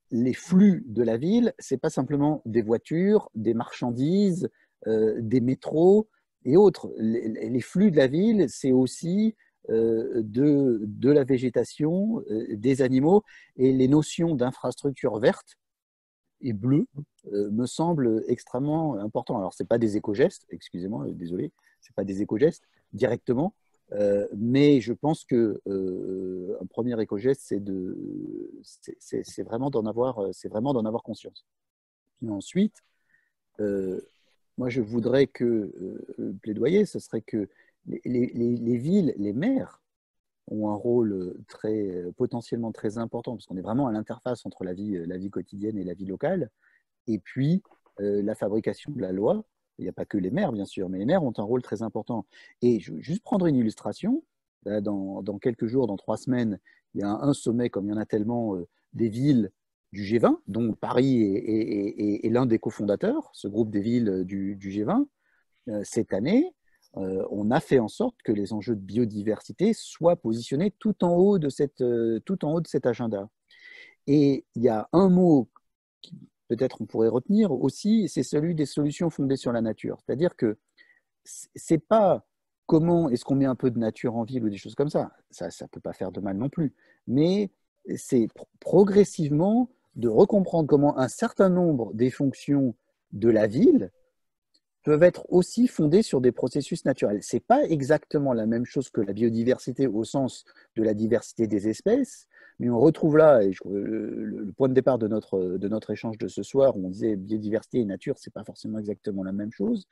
Les flux de la ville, c'est pas simplement des voitures, des marchandises, des métros et autres. Les flux de la ville, c'est aussi de la végétation, des animaux, et les notions d'infrastructure verte et bleue me semblent extrêmement importantes. Alors, ce n'est pas des éco-gestes, excusez-moi, désolé, ce n'est pas des éco-gestes directement, mais je pense qu'un premier éco-geste, c'est vraiment d'en avoir conscience. Et ensuite, moi, je voudrais que le plaidoyer, ce serait que les villes, les maires ont un rôle potentiellement très important, parce qu'on est vraiment à l'interface entre la vie quotidienne et la vie locale. Et puis, la fabrication de la loi. Il n'y a pas que les maires, bien sûr, mais les maires ont un rôle très important. Et je veux juste prendre une illustration. Là, dans quelques jours, dans 3 semaines, il y a un sommet, comme il y en a tellement, des villes du G20, dont Paris est l'un des cofondateurs, ce groupe des villes du G20. Cette année, on a fait en sorte que les enjeux de biodiversité soient positionnés tout en haut de cet agenda. Et il y a un mot qui peut-être on pourrait retenir aussi, c'est celui des solutions fondées sur la nature. C'est-à-dire que c'est pas comment est-ce qu'on met un peu de nature en ville ou des choses comme ça. Ça ne peut pas faire de mal non plus. Mais c'est progressivement de recomprendre comment un certain nombre des fonctions de la ville peuvent être aussi fondées sur des processus naturels. Ce n'est pas exactement la même chose que la biodiversité au sens de la diversité des espèces, mais on retrouve là, et le point de départ de notre échange de ce soir, où on disait biodiversité et nature, ce n'est pas forcément exactement la même chose,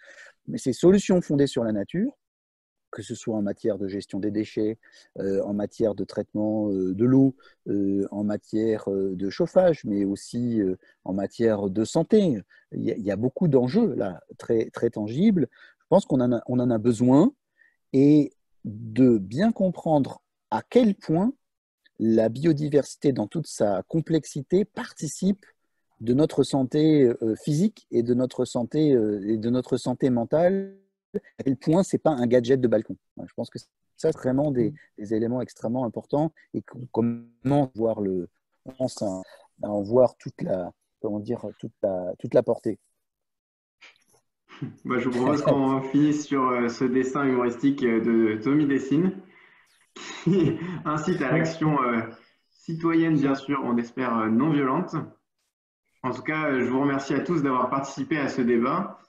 mais ces solutions fondées sur la nature, que ce soit en matière de gestion des déchets, en matière de traitement de l'eau, en matière de chauffage, mais aussi en matière de santé. Il y a beaucoup d'enjeux là, très, très tangibles. Je pense qu'on en a besoin et de bien comprendre à quel point la biodiversité dans toute sa complexité participe de notre santé physique et de notre santé mentale. À quel point ce n'est pas un gadget de balcon. Je pense que ça, c'est vraiment des éléments extrêmement importants et comment voir on pense à en voir toute la portée. Je vous propose qu'on finisse sur ce dessin humoristique de Tommy Dessine qui incite à l'action citoyenne, bien sûr, on espère non violente. En tout cas, je vous remercie à tous d'avoir participé à ce débat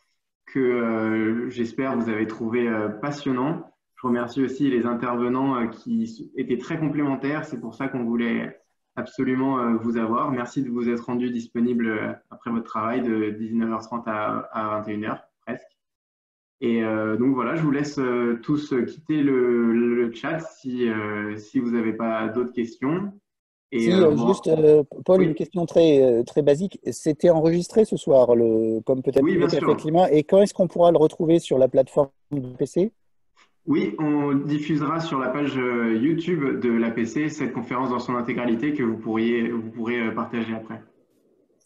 que j'espère vous avez trouvé passionnant. Je remercie aussi les intervenants qui étaient très complémentaires. C'est pour ça qu'on voulait absolument vous avoir. Merci de vous être rendu disponible après votre travail de 19h30 à 21h presque. Et donc voilà, je vous laisse tous quitter le chat si vous n'avez pas d'autres questions. Et, juste, Paul, oui. Une question très, très basique. C'était enregistré ce soir, comme peut-être oui, bien sûr. Climat. Et quand est-ce qu'on pourra le retrouver sur la plateforme du PC? Oui, on diffusera sur la page YouTube de l'APC cette conférence dans son intégralité que vous pourrez partager après.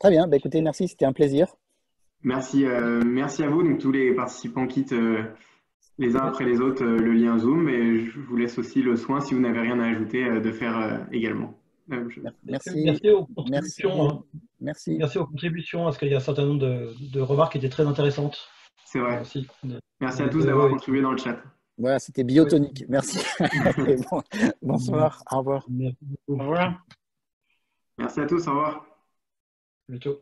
Très bien. Écoutez, merci, c'était un plaisir. Merci à vous. Donc, tous les participants quittent les uns après les autres le lien Zoom et je vous laisse aussi le soin, si vous n'avez rien à ajouter, de faire également. Merci aux contributions. Merci aux contributions, parce qu'il y a un certain nombre de remarques qui étaient très intéressantes. C'est vrai. Merci à tous d'avoir contribué dans le chat. Voilà, c'était biotonique. Merci. Bonsoir. Au revoir. Merci beaucoup. Au revoir. Merci à tous. Au revoir. À bientôt.